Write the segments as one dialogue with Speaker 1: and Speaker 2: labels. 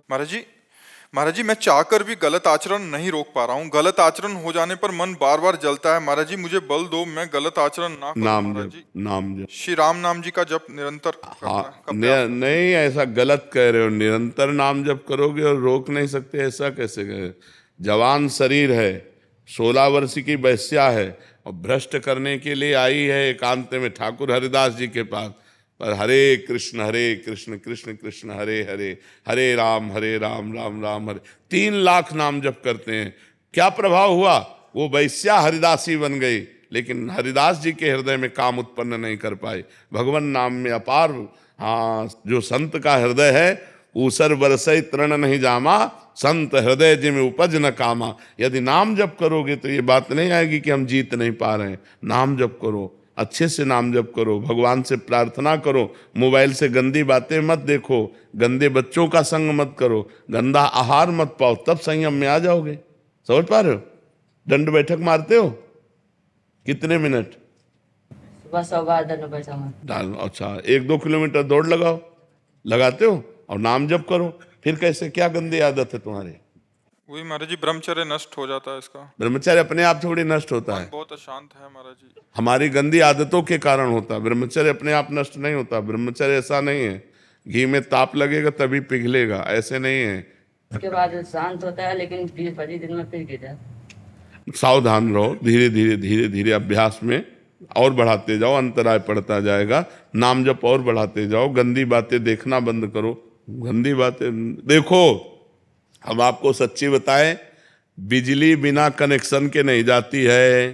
Speaker 1: महाराज जी, महाराज जी, मैं चाहकर भी गलत आचरण नहीं रोक पा रहा हूँ। गलत आचरण हो जाने पर मन बार बार जलता है। महाराज जी, मुझे बल दो, मैं गलत आचरण ना करूँ।
Speaker 2: नाम
Speaker 1: महाराज
Speaker 2: जप,
Speaker 1: जी,
Speaker 2: नाम जप।
Speaker 1: श्री राम नाम जी का जप निरंतर करना
Speaker 2: हाँ,
Speaker 1: का प्रयास करता हूँ।
Speaker 2: नहीं, ऐसा गलत कह रहे हो। निरंतर नाम जप करोगे और रोक नहीं सकते, ऐसा कैसे कहे? जवान शरीर है, 16 वर्ष की वैश्या है और भ्रष्ट करने के लिए आई है एकांत में ठाकुर हरिदास जी के पास। पर हरे कृष्ण कृष्ण कृष्ण हरे हरे, हरे राम राम राम हरे, 3 लाख नाम जप करते हैं। क्या प्रभाव हुआ? वो वैश्या हरिदासी बन गई, लेकिन हरिदास जी के हृदय में काम उत्पन्न नहीं कर पाए। भगवान नाम में अपार, हाँ, जो संत का हृदय है, ऊसर बरसई तृण नहीं जामा, संत हृदय जिम उपज न कामा। यदि नाम जप करोगे तो ये बात नहीं आएगी कि हम जीत नहीं पा रहे हैं। नाम जप करो, अच्छे से नाम जप करो, भगवान से प्रार्थना करो, मोबाइल से गंदी बातें मत देखो, गंदे बच्चों का संग मत करो, गंदा आहार मत पाओ, तब संयम में आ जाओगे। समझ पा रहे हो? दंड बैठक मारते हो कितने मिनट?
Speaker 3: सुबह 100 बार बैठा हूँ।
Speaker 2: अच्छा, 1-2 किलोमीटर दौड़ लगाओ, लगाते हो? और नाम जप करो। फिर कैसे, क्या गंदी आदत है तुम्हारी?
Speaker 1: वही महाराज जी, ब्रह्मचर्य नष्ट हो जाता है इसका।
Speaker 2: ब्रह्मचर्य अपने आप थोड़ी नष्ट होता
Speaker 1: मन
Speaker 2: है,
Speaker 1: बहुत अशांत है महाराज जी।
Speaker 2: हमारी गंदी आदतों के कारण होता है। ब्रह्मचर्य अपने आप नष्ट नहीं होता। ब्रह्मचर्य ऐसा नहीं है घी में ताप लगेगा तभी पिघलेगा, ऐसे नहीं है।
Speaker 3: उसके बाद शांत होता है, लेकिन फिर 25 दिन में फिर गिर जाता है।
Speaker 2: सावधान रहो, धीरे धीरे धीरे धीरे अभ्यास में और बढ़ाते जाओ, अंतराय पड़ता जाएगा। नाम जप और बढ़ाते जाओ, गंदी बातें देखना बंद करो। गंदी बातें देखो, हम आपको सच्ची बताएं, बिजली बिना कनेक्शन के नहीं जाती है,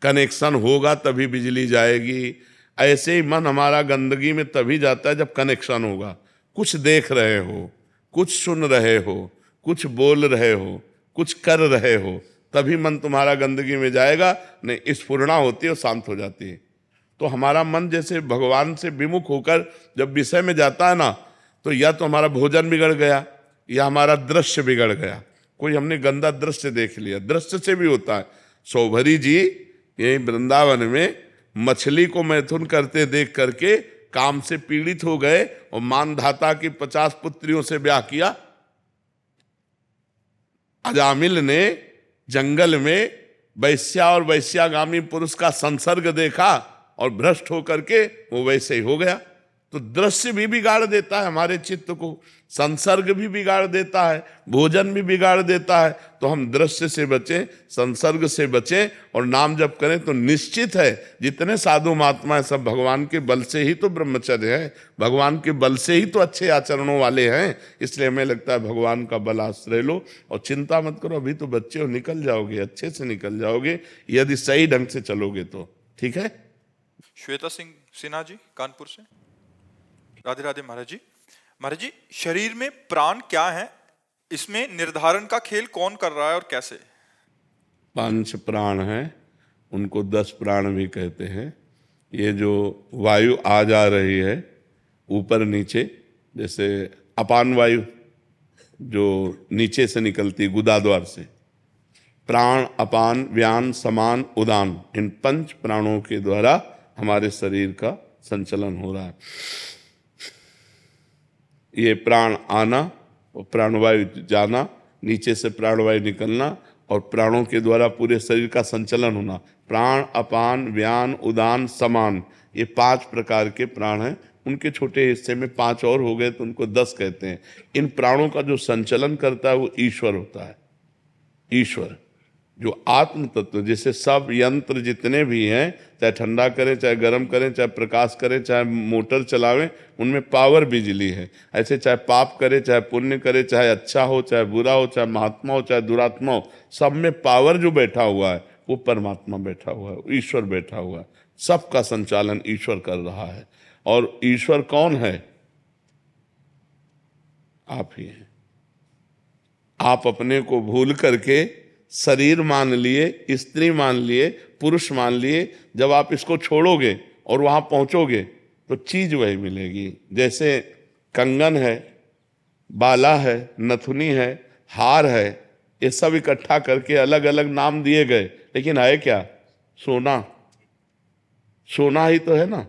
Speaker 2: कनेक्शन होगा तभी बिजली जाएगी। ऐसे ही मन हमारा गंदगी में तभी जाता है जब कनेक्शन होगा। कुछ देख रहे हो, कुछ सुन रहे हो, कुछ बोल रहे हो, कुछ कर रहे हो, तभी मन तुम्हारा गंदगी में जाएगा। नहीं, स्फुरणा होती है और शांत हो जाती है। तो हमारा मन जैसे भगवान से विमुख होकर जब विषय में जाता है ना, तो या तो हमारा भोजन बिगड़ गया या हमारा दृश्य बिगड़ गया। कोई हमने गंदा दृश्य देख लिया, दृश्य से भी होता है। सौभरी जी यही वृंदावन में मछली को मैथुन करते देख करके काम से पीड़ित हो गए और मानधाता की 50 पुत्रियों से ब्याह किया। अजामिल ने जंगल में वैश्या और वैश्यागामी पुरुष का संसर्ग देखा और भ्रष्ट होकर के वो वैसे ही हो गया। तो दृश्य भी बिगाड़ देता है हमारे चित्त को, संसर्ग भी बिगाड़ देता है, भोजन भी बिगाड़ देता है। तो हम दृश्य से बचें, संसर्ग से बचें और नाम जप करें। तो निश्चित है जितने साधु महात्मा है सब भगवान के बल से ही तो ब्रह्मचर्य है, भगवान के बल से ही तो अच्छे आचरणों वाले हैं। इसलिए हमें लगता है भगवान का बल आश्रय लो और चिंता मत करो। अभी तो बच्चे हो, निकल जाओगे, अच्छे से निकल जाओगे यदि सही ढंग से चलोगे तो। ठीक है?
Speaker 1: श्वेता सिंह सिन्हा जी, कानपुर से। राधे राधे महाराज जी। महाराज जी, शरीर में प्राण क्या है? इसमें निर्धारण का खेल कौन कर रहा है और कैसे?
Speaker 2: 5 प्राण हैं, उनको 10 प्राण भी कहते हैं। ये जो वायु आ जा रही है ऊपर नीचे, जैसे अपान वायु जो नीचे से निकलती गुदा द्वार से, प्राण, अपान, व्यान, समान, उदान, इन 5 प्राणों के द्वारा हमारे शरीर का संचलन हो रहा है। ये प्राण आना और प्राणवायु जाना, नीचे से प्राणवायु निकलना और प्राणों के द्वारा पूरे शरीर का संचलन होना। प्राण, अपान, व्यान, उदान, समान, ये 5 प्रकार के प्राण हैं। उनके छोटे हिस्से में 5 और हो गए तो उनको 10 कहते हैं। इन प्राणों का जो संचलन करता है वो ईश्वर होता है। ईश्वर जो आत्म तत्व, जैसे सब यंत्र जितने भी हैं, चाहे ठंडा करें, चाहे गर्म करें, चाहे प्रकाश करें, चाहे मोटर चलावें, उनमें पावर बिजली है। ऐसे चाहे पाप करे, चाहे पुण्य करे, चाहे अच्छा हो, चाहे बुरा हो, चाहे महात्मा हो, चाहे दुरात्मा हो, सब में पावर जो बैठा हुआ है वो परमात्मा बैठा हुआ है, ईश्वर बैठा हुआ है। सबका संचालन ईश्वर कर रहा है। और ईश्वर कौन है? आप ही हैं। आप अपने को भूल करके शरीर मान लिए, स्त्री मान लिए, पुरुष मान लिए। जब आप इसको छोड़ोगे और वहां पहुंचोगे तो चीज वही मिलेगी। जैसे कंगन है, बाला है, नथुनी है, हार है, ये सब इकट्ठा करके अलग अलग नाम दिए गए, लेकिन है क्या? सोना। सोना ही तो है ना।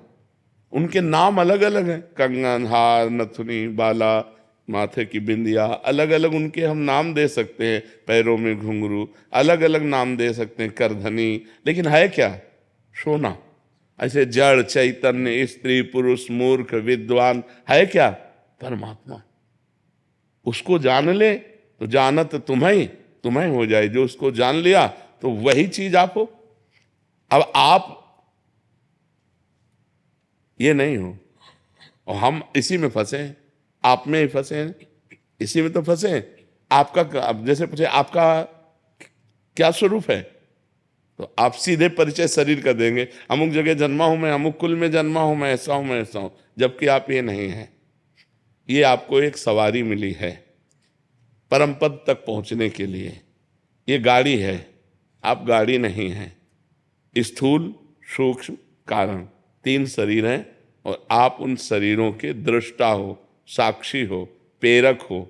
Speaker 2: उनके नाम अलग अलग हैं, कंगन, हार, नथुनी, बाला, माथे की बिंदिया, अलग अलग उनके हम नाम दे सकते हैं, पैरों में घुंघरू, अलग अलग नाम दे सकते हैं, करधनी, लेकिन है क्या? सोना। ऐसे जड़, चैतन्य, स्त्री, पुरुष, मूर्ख, विद्वान, है क्या? परमात्मा। उसको जान ले तो जानत तुम्हें हो जाए। जो उसको जान लिया तो वही चीज आप हो। अब आप ये नहीं हो और हम इसी में फंसे हैं, आप में ही फंसे हैं, इसी में तो फंसे हैं। आपका अब जैसे पूछे आपका क्या स्वरूप है, तो आप सीधे परिचय शरीर का देंगे, अमुक जगह जन्मा हूं मैं, अमुक कुल में जन्मा हूं मैं, ऐसा हूं मैं, ऐसा हूं। जबकि आप ये नहीं हैं। ये आपको एक सवारी मिली है परम पद तक पहुंचने के लिए। ये गाड़ी है, आप गाड़ी नहीं हैं। स्थूल, सूक्ष्म, कारण, 3 शरीर हैं और आप उन शरीरों के दृष्टा हो, साक्षी हो, प्रेरक हो।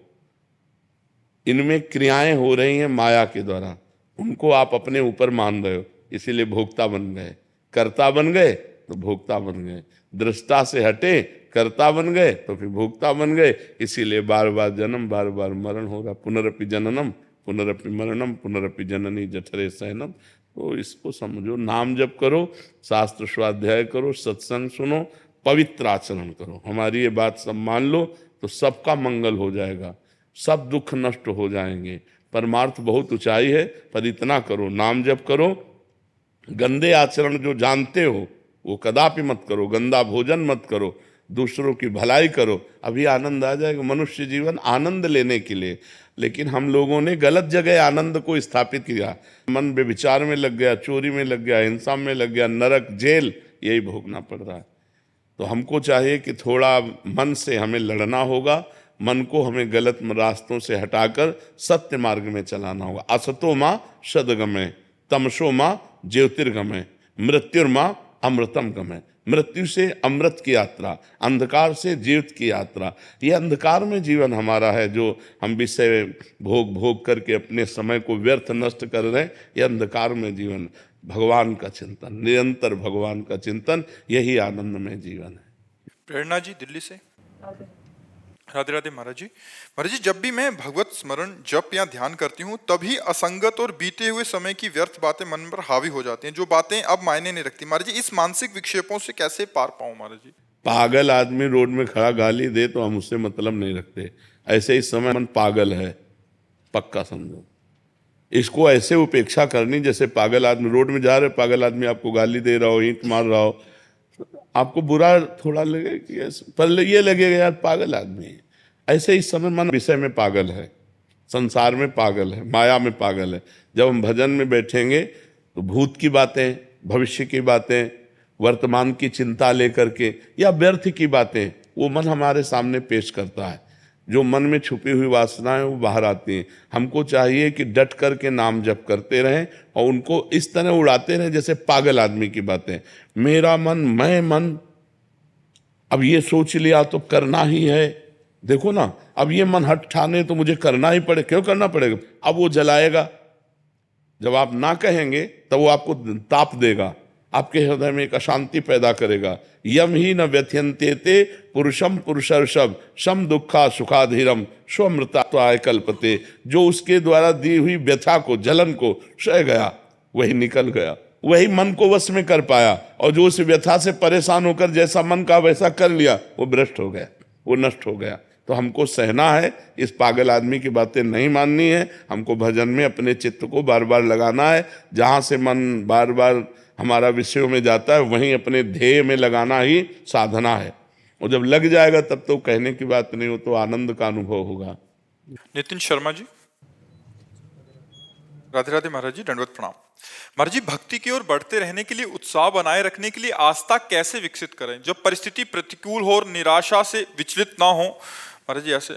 Speaker 2: इनमें क्रियाएं हो रही हैं माया के द्वारा, उनको आप अपने ऊपर मान रहे हो, इसीलिए भोक्ता बन गए। कर्ता बन गए तो भोक्ता बन गए, दृष्टा से हटे कर्ता बन गए तो फिर भोक्ता बन गए। इसीलिए बार बार जन्म, बार बार मरण हो रहा। पुनरपि जननम पुनरपि मरणम पुनरपि जननी जठरे शयनम। तो इसको समझो, नाम जप करो, शास्त्र स्वाध्याय करो, सत्संग सुनो, पवित्र आचरण करो। हमारी ये बात सब मान लो तो सबका मंगल हो जाएगा, सब दुख नष्ट हो जाएंगे। परमार्थ बहुत ऊंचाई है, पर इतना करो, नाम जप करो। गंदे आचरण जो जानते हो वो कदापि मत करो, गंदा भोजन मत करो, दूसरों की भलाई करो, अभी आनंद आ जाएगा। मनुष्य जीवन आनंद लेने के लिए, लेकिन हम लोगों ने गलत जगह आनंद को स्थापित किया। मन बेविचार में लग गया, चोरी में लग गया, हिंसा में लग गया, नरक, जेल, यही भोगना पड़ रहा है। तो हमको चाहिए कि थोड़ा मन से हमें लड़ना होगा, मन को हमें गलत रास्तों से हटाकर सत्य मार्ग में चलाना होगा। असतो माँ सदगमय, तमसो माँ ज्योतिर्गमय, मृत्युर्माँ अमृतम गमय। मृत्यु से अमृत की यात्रा, अंधकार से जीवित की यात्रा। ये अंधकार में जीवन हमारा है, जो हम विषय भोग भोग करके अपने समय को व्यर्थ नष्ट कर रहे हैं। ये अंधकार में जीवन, भगवान का चिंतन, निरंतर भगवान का चिंतन, यही आनंद में जीवन है।
Speaker 1: प्रेरणा जी दिल्ली से। राधे राधे महाराज जी। महाराज जी, जब भी मैं भगवत स्मरण, जप या ध्यान करती हूँ तभी असंगत और बीते हुए समय की व्यर्थ बातें मन पर हावी हो जाती हैं, जो बातें अब मायने नहीं रखती। महाराज जी, इस मानसिक विक्षेपों से कैसे पार पाऊं महाराज जी?
Speaker 2: पागल आदमी रोड में खड़ा गाली दे तो हम उससे मतलब नहीं रखते। ऐसे ही समय मन पागल है, पक्का समझो। इसको ऐसे उपेक्षा करनी जैसे पागल आदमी रोड में जा रहे, पागल आदमी आपको गाली दे रहा हो, ईंट मार रहा हो, आपको बुरा थोड़ा लगे कि पर ये लगेगा यार पागल आदमी है। ऐसे इस समय मन विषय में पागल है, संसार में पागल है, माया में पागल है। जब हम भजन में बैठेंगे तो भूत की बातें, भविष्य की बातें, वर्तमान की चिंता लेकर के या व्यर्थ की बातें वो मन हमारे सामने पेश करता है। जो मन में छुपी हुई वासनाएं वो बाहर आती हैं। हमको चाहिए कि डट करके नाम जप करते रहें और उनको इस तरह उड़ाते रहें जैसे पागल आदमी की बातें। मेरा मन, मैं मन, अब ये सोच लिया तो करना ही है। देखो ना, अब ये मन हट ठाने तो मुझे करना ही पड़े। क्यों करना पड़ेगा? अब वो जलाएगा। जब आप ना कहेंगे तब वो आपको ताप देगा, आपके हृदय में एक अशांति पैदा करेगा। यम ही न व्यथयन्ते ते पुरुषम पुरुषर्षभ सम दुखा सुखाधीरम स्वमृताय कल्पते। जो उसके द्वारा दी हुई व्यथा को, जलन को सह गया, वही निकल गया, वही मन को वश में कर पाया। और जो उस व्यथा से परेशान होकर जैसा मन का वैसा कर लिया, वो भ्रष्ट हो गया, वो नष्ट हो गया। तो हमको सहना है, इस पागल आदमी की बातें नहीं माननी है। हमको भजन में अपने चित्त को बार बार लगाना है। जहाँ से मन बार बार हमारा विषयों में जाता है वहीं अपने ध्येय में लगाना ही साधना है। और जब लग जाएगा तब तो कहने की बात नहीं हो, तो आनंद का अनुभव होगा।
Speaker 1: नितिन शर्मा जी। राधे राधे महाराज जी, दंडवत प्रणाम। महाराज जी, भक्ति की ओर बढ़ते रहने के लिए, उत्साह बनाए रखने के लिए आस्था कैसे विकसित करें जब परिस्थिति प्रतिकूल हो और निराशा से विचलित ना हो? महाराज जी ऐसे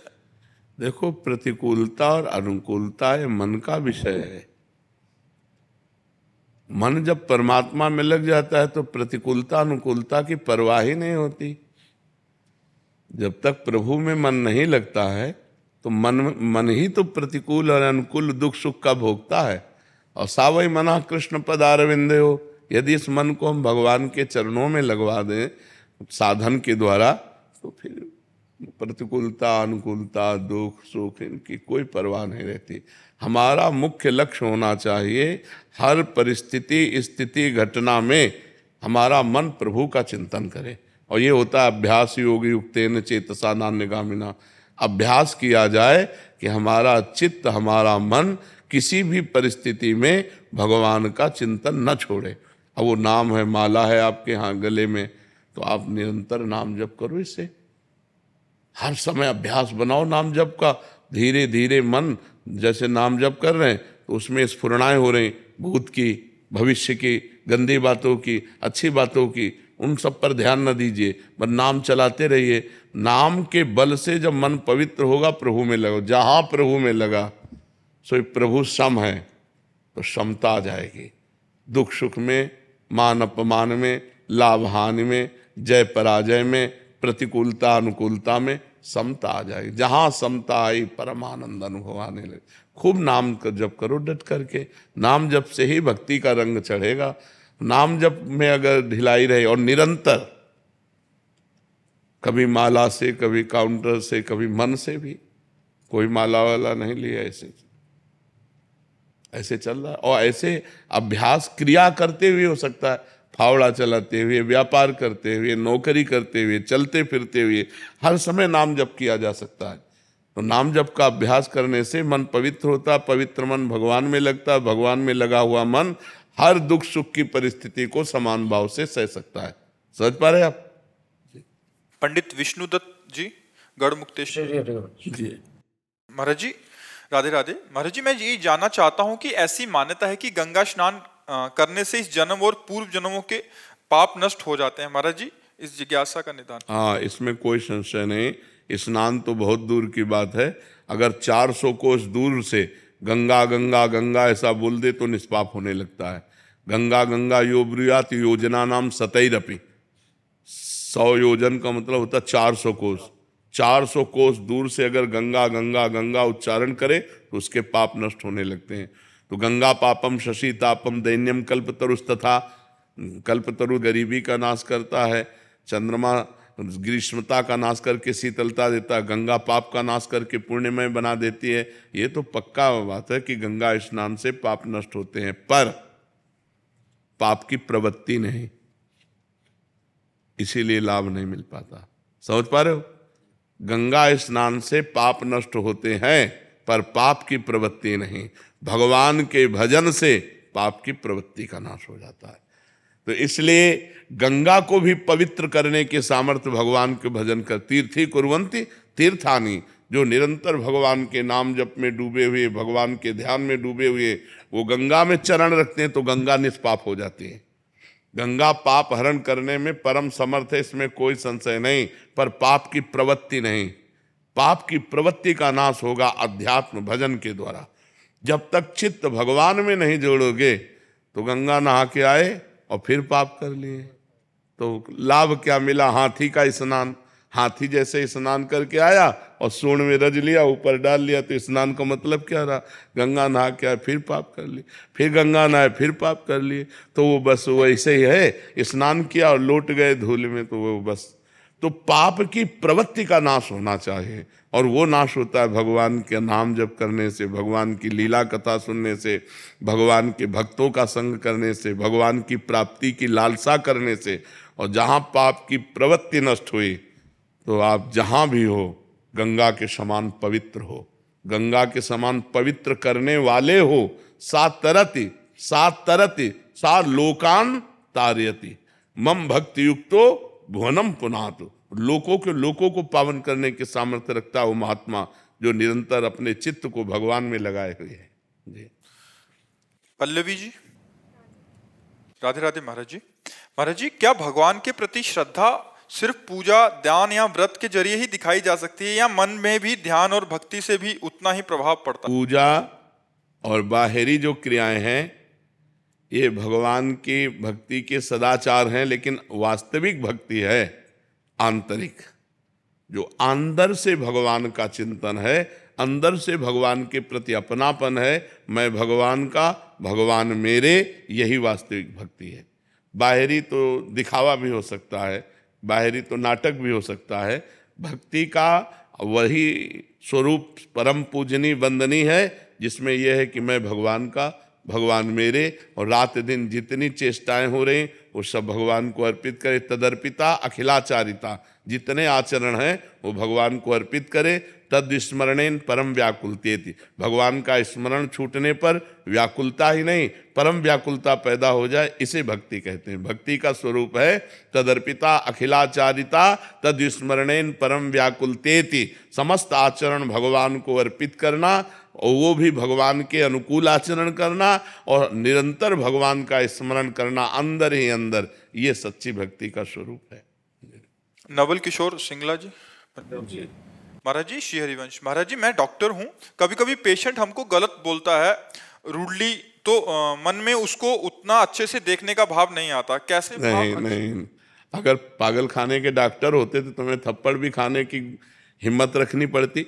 Speaker 2: देखो, प्रतिकूलता और अनुकूलता ये मन का विषय है। मन जब परमात्मा में लग जाता है तो प्रतिकूलता अनुकूलता की परवाह ही नहीं होती। जब तक प्रभु में मन नहीं लगता है तो मन ही तो प्रतिकूल और अनुकूल दुख सुख का भोगता है। और सावई मना कृष्ण पद अरविंदे हो। यदि इस मन को हम भगवान के चरणों में लगवा दें साधन के द्वारा, तो फिर प्रतिकूलता अनुकूलता दुख सुख इनकी कोई परवाह नहीं रहती। हमारा मुख्य लक्ष्य होना चाहिए हर परिस्थिति स्थिति घटना में हमारा मन प्रभु का चिंतन करे, और ये होता है अभ्यास योगी युक्तेन चेतसा नान्यगामिना। अभ्यास किया जाए कि हमारा चित्त हमारा मन किसी भी परिस्थिति में भगवान का चिंतन न छोड़े। अब वो नाम है, माला है आपके यहाँ गले में, तो आप निरंतर नाम जप करो। इससे हर समय अभ्यास बनाओ नाम जप का। धीरे धीरे मन जैसे नाम जप कर रहे हैं तो उसमें स्फुरणाएं हो रही, भूत की, भविष्य की, गंदी बातों की, अच्छी बातों की, उन सब पर ध्यान न दीजिए, बस नाम चलाते रहिए। नाम के बल से जब मन पवित्र होगा प्रभु में लगो। जहाँ प्रभु में लगा सो प्रभु सम है, तो समता आ जाएगी। दुख सुख में, मान अपमान में, लाभ हानि में, जय पराजय में, प्रतिकूलता अनुकूलता में समता आ जाएगी। जहाँ समता आई परमानंद अनुभव आने लगे। खूब नाम का जप करो डट करके। नाम जप से ही भक्ति का रंग चढ़ेगा। नाम जप में अगर ढिलाई रहे और निरंतर, कभी माला से, कभी काउंटर से, कभी मन से भी, कोई माला वाला नहीं लिया, ऐसे चल रहा है। और ऐसे अभ्यास क्रिया करते हुए हो सकता है, फावड़ा चलाते हुए, व्यापार करते हुए, नौकरी करते हुए, चलते फिरते हुए, हर समय नाम जप किया जा सकता है। तो नाम जप का अभ्यास करने से मन पवित्र होता, पवित्र मन भगवान में लगता, भगवान में लगा हुआ मन हर दुख सुख की परिस्थिति को समान भाव से सह सकता है। समझ पा रहे आप?
Speaker 1: पंडित विष्णुदत्त जी, गढ़मुक्तेश्वर
Speaker 2: जी
Speaker 1: महाराज जी, राधे राधे। महाराज जी, मैं ये जानना चाहता हूँ कि ऐसी मान्यता है कि गंगा स्नान करने से इस जन्म और पूर्व जन्मों के पाप नष्ट हो जाते हैं। महाराज जी, इस जिज्ञासा का निदान।
Speaker 2: हाँ, इसमें कोई संशय नहीं। स्नान तो बहुत दूर की बात है। अगर 400 कोस दूर से गंगा गंगा गंगा ऐसा बोल दे तो निष्पाप होने लगता है। गंगा गंगा यो ब्रूयात योजना नाम सतैरपि। 100 योजन का मतलब होता 400 कोस। 400 कोस दूर से अगर गंगा गंगा गंगा उच्चारण करे तो उसके पाप नष्ट होने लगते हैं। तो गंगा पापम शशि तापम दैन्यम कल्पतरुस्तथा। कल्पतरु गरीबी का नाश करता है, चंद्रमा ग्रीष्मता का नाश करके शीतलता देता है, गंगा पाप का नाश करके पुण्यमय बना देती है। ये तो पक्का बात है कि गंगा स्नान से पाप नष्ट होते हैं, पर पाप की प्रवृत्ति नहीं, इसीलिए लाभ नहीं मिल पाता। समझ पा रहे हो? गंगा स्नान से पाप नष्ट होते हैं पर पाप की प्रवृत्ति नहीं। भगवान के भजन से पाप की प्रवृत्ति का नाश हो जाता है। तो इसलिए गंगा को भी पवित्र करने के सामर्थ्य भगवान के भजन कर। तीर्थी कुर्वन्ति तीर्थानि, जो निरंतर भगवान के नाम जप में डूबे हुए, भगवान के ध्यान में डूबे हुए, वो गंगा में चरण रखते हैं तो गंगा निष्पाप हो जाती है। गंगा पाप हरण करने में परम समर्थ है, इसमें कोई संशय नहीं, पर पाप की प्रवृत्ति नहीं। पाप की प्रवृत्ति का नाश होगा अध्यात्म भजन के द्वारा। जब तक चित्त भगवान में नहीं जोड़ोगे तो गंगा नहा के आए और फिर पाप कर लिए तो लाभ क्या मिला? हाथी का स्नान, हाथी जैसे स्नान करके आया और सूंड में रज लिया, ऊपर डाल लिया, तो स्नान का मतलब क्या रहा? गंगा नहा के आए फिर पाप कर लिए, फिर गंगा नहाए फिर पाप कर लिए। तो वो बस वैसे ही है, स्नान किया और लौट गए धूल में, तो वो बस। तो पाप की प्रवृत्ति का नाश होना चाहिए, और वो नाश होता है भगवान के नाम जप करने से, भगवान की लीला कथा सुनने से, भगवान के भक्तों का संग करने से, भगवान की प्राप्ति की लालसा करने से। और जहाँ पाप की प्रवृत्ति नष्ट हुई तो आप जहाँ भी हो गंगा के समान पवित्र हो, गंगा के समान पवित्र करने वाले हो। सातरति सा लोकान तारयति मम भक्ति युक्तो भुवनम पुनातु। लोकों को पावन करने के सामर्थ्य रखता है वो महात्मा जो निरंतर अपने चित्त को भगवान में लगाए हुए है। जी
Speaker 1: पल्लवी जी, राधे राधे। महाराज जी, महाराज जी, क्या भगवान के प्रति श्रद्धा सिर्फ पूजा ध्यान या व्रत के जरिए ही दिखाई जा सकती है, या मन में भी ध्यान और भक्ति से भी उतना ही प्रभाव पड़ता है?
Speaker 2: पूजा और बाहरी जो क्रियाएं हैं ये भगवान की भक्ति के सदाचार हैं, लेकिन वास्तविक भक्ति है आंतरिक, जो अंदर से भगवान का चिंतन है, अंदर से भगवान के प्रति अपनापन है। मैं भगवान का, भगवान मेरे, यही वास्तविक भक्ति है। बाहरी तो दिखावा भी हो सकता है, बाहरी तो नाटक भी हो सकता है, भक्ति का वही स्वरूप परम पूजनीय वंदनीय है जिसमें यह है कि मैं भगवान का, भगवान मेरे, और रात दिन जितनी चेष्टाएं हो रही वो सब भगवान को अर्पित करे। तदर्पिता अखिलाचारिता, जितने आचरण हैं वो भगवान को अर्पित करे। तद स्मरणेन परम व्याकुलतेति, भगवान का स्मरण छूटने पर व्याकुलता ही नहीं परम व्याकुलता पैदा हो जाए, इसे भक्ति कहते हैं। भक्ति का स्वरूप है तदर्पिता अखिलाचारिता तद स्मरणेन परम व्याकुलतेति, समस्त आचरण भगवान को अर्पित करना और वो भी भगवान के अनुकूल आचरण करना और निरंतर भगवान का स्मरण करना अंदर ही अंदर, ये सच्ची भक्ति का स्वरूप है।
Speaker 1: नवल किशोर सिंगला जी। महाराज जी, श्री हरिवंश। महाराज जी, मैं डॉक्टर हूँ, कभी कभी पेशेंट हमको गलत बोलता है रूडली, तो मन में उसको उतना अच्छे से देखने का भाव नहीं आता, कैसे?
Speaker 2: नहीं, अगर पागल खाने के डॉक्टर होते तो तुम्हें थप्पड़ भी खाने की हिम्मत रखनी पड़ती।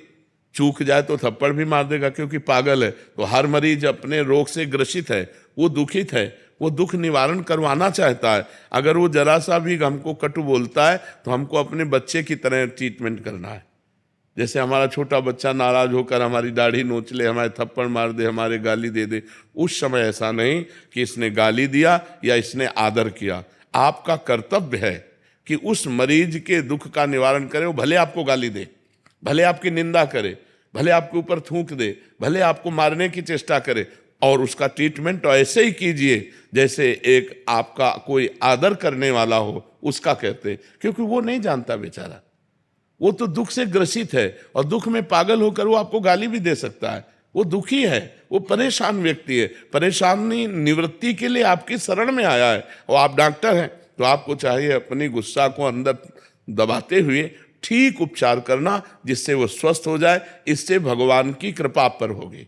Speaker 2: चूक जाए तो थप्पड़ भी मार देगा क्योंकि पागल है। तो हर मरीज अपने रोग से ग्रसित है, वो दुखित है, वो दुख निवारण करवाना चाहता है। अगर वो जरा सा भी हमको कटु बोलता है तो हमको अपने बच्चे की तरह ट्रीटमेंट करना है। जैसे हमारा छोटा बच्चा नाराज होकर हमारी दाढ़ी नोच ले, हमारे थप्पड़ मार दे, हमारे गाली दे दे, उस समय ऐसा नहीं कि इसने गाली दिया या इसने आदर किया। आपका कर्तव्य है कि उस मरीज के दुख का निवारण करें। वो भले आपको गाली दे, भले आपकी निंदा करे, भले आपके ऊपर थूक दे, भले आपको मारने की चेष्टा करे, और उसका ट्रीटमेंट तो ऐसे ही कीजिए जैसे एक आपका कोई आदर करने वाला हो उसका कहते, क्योंकि वो नहीं जानता बेचारा, वो तो दुख से ग्रसित है और दुख में पागल होकर वो आपको गाली भी दे सकता है। वो दुखी है, वो परेशान व्यक्ति है, परेशानी निवृत्ति के लिए आपकी शरण में आया है। और आप डॉक्टर हैं तो आपको चाहिए अपनी गुस्सा को अंदर दबाते हुए ठीक उपचार करना, जिससे वो स्वस्थ हो जाए। इससे भगवान की कृपा पर होगी।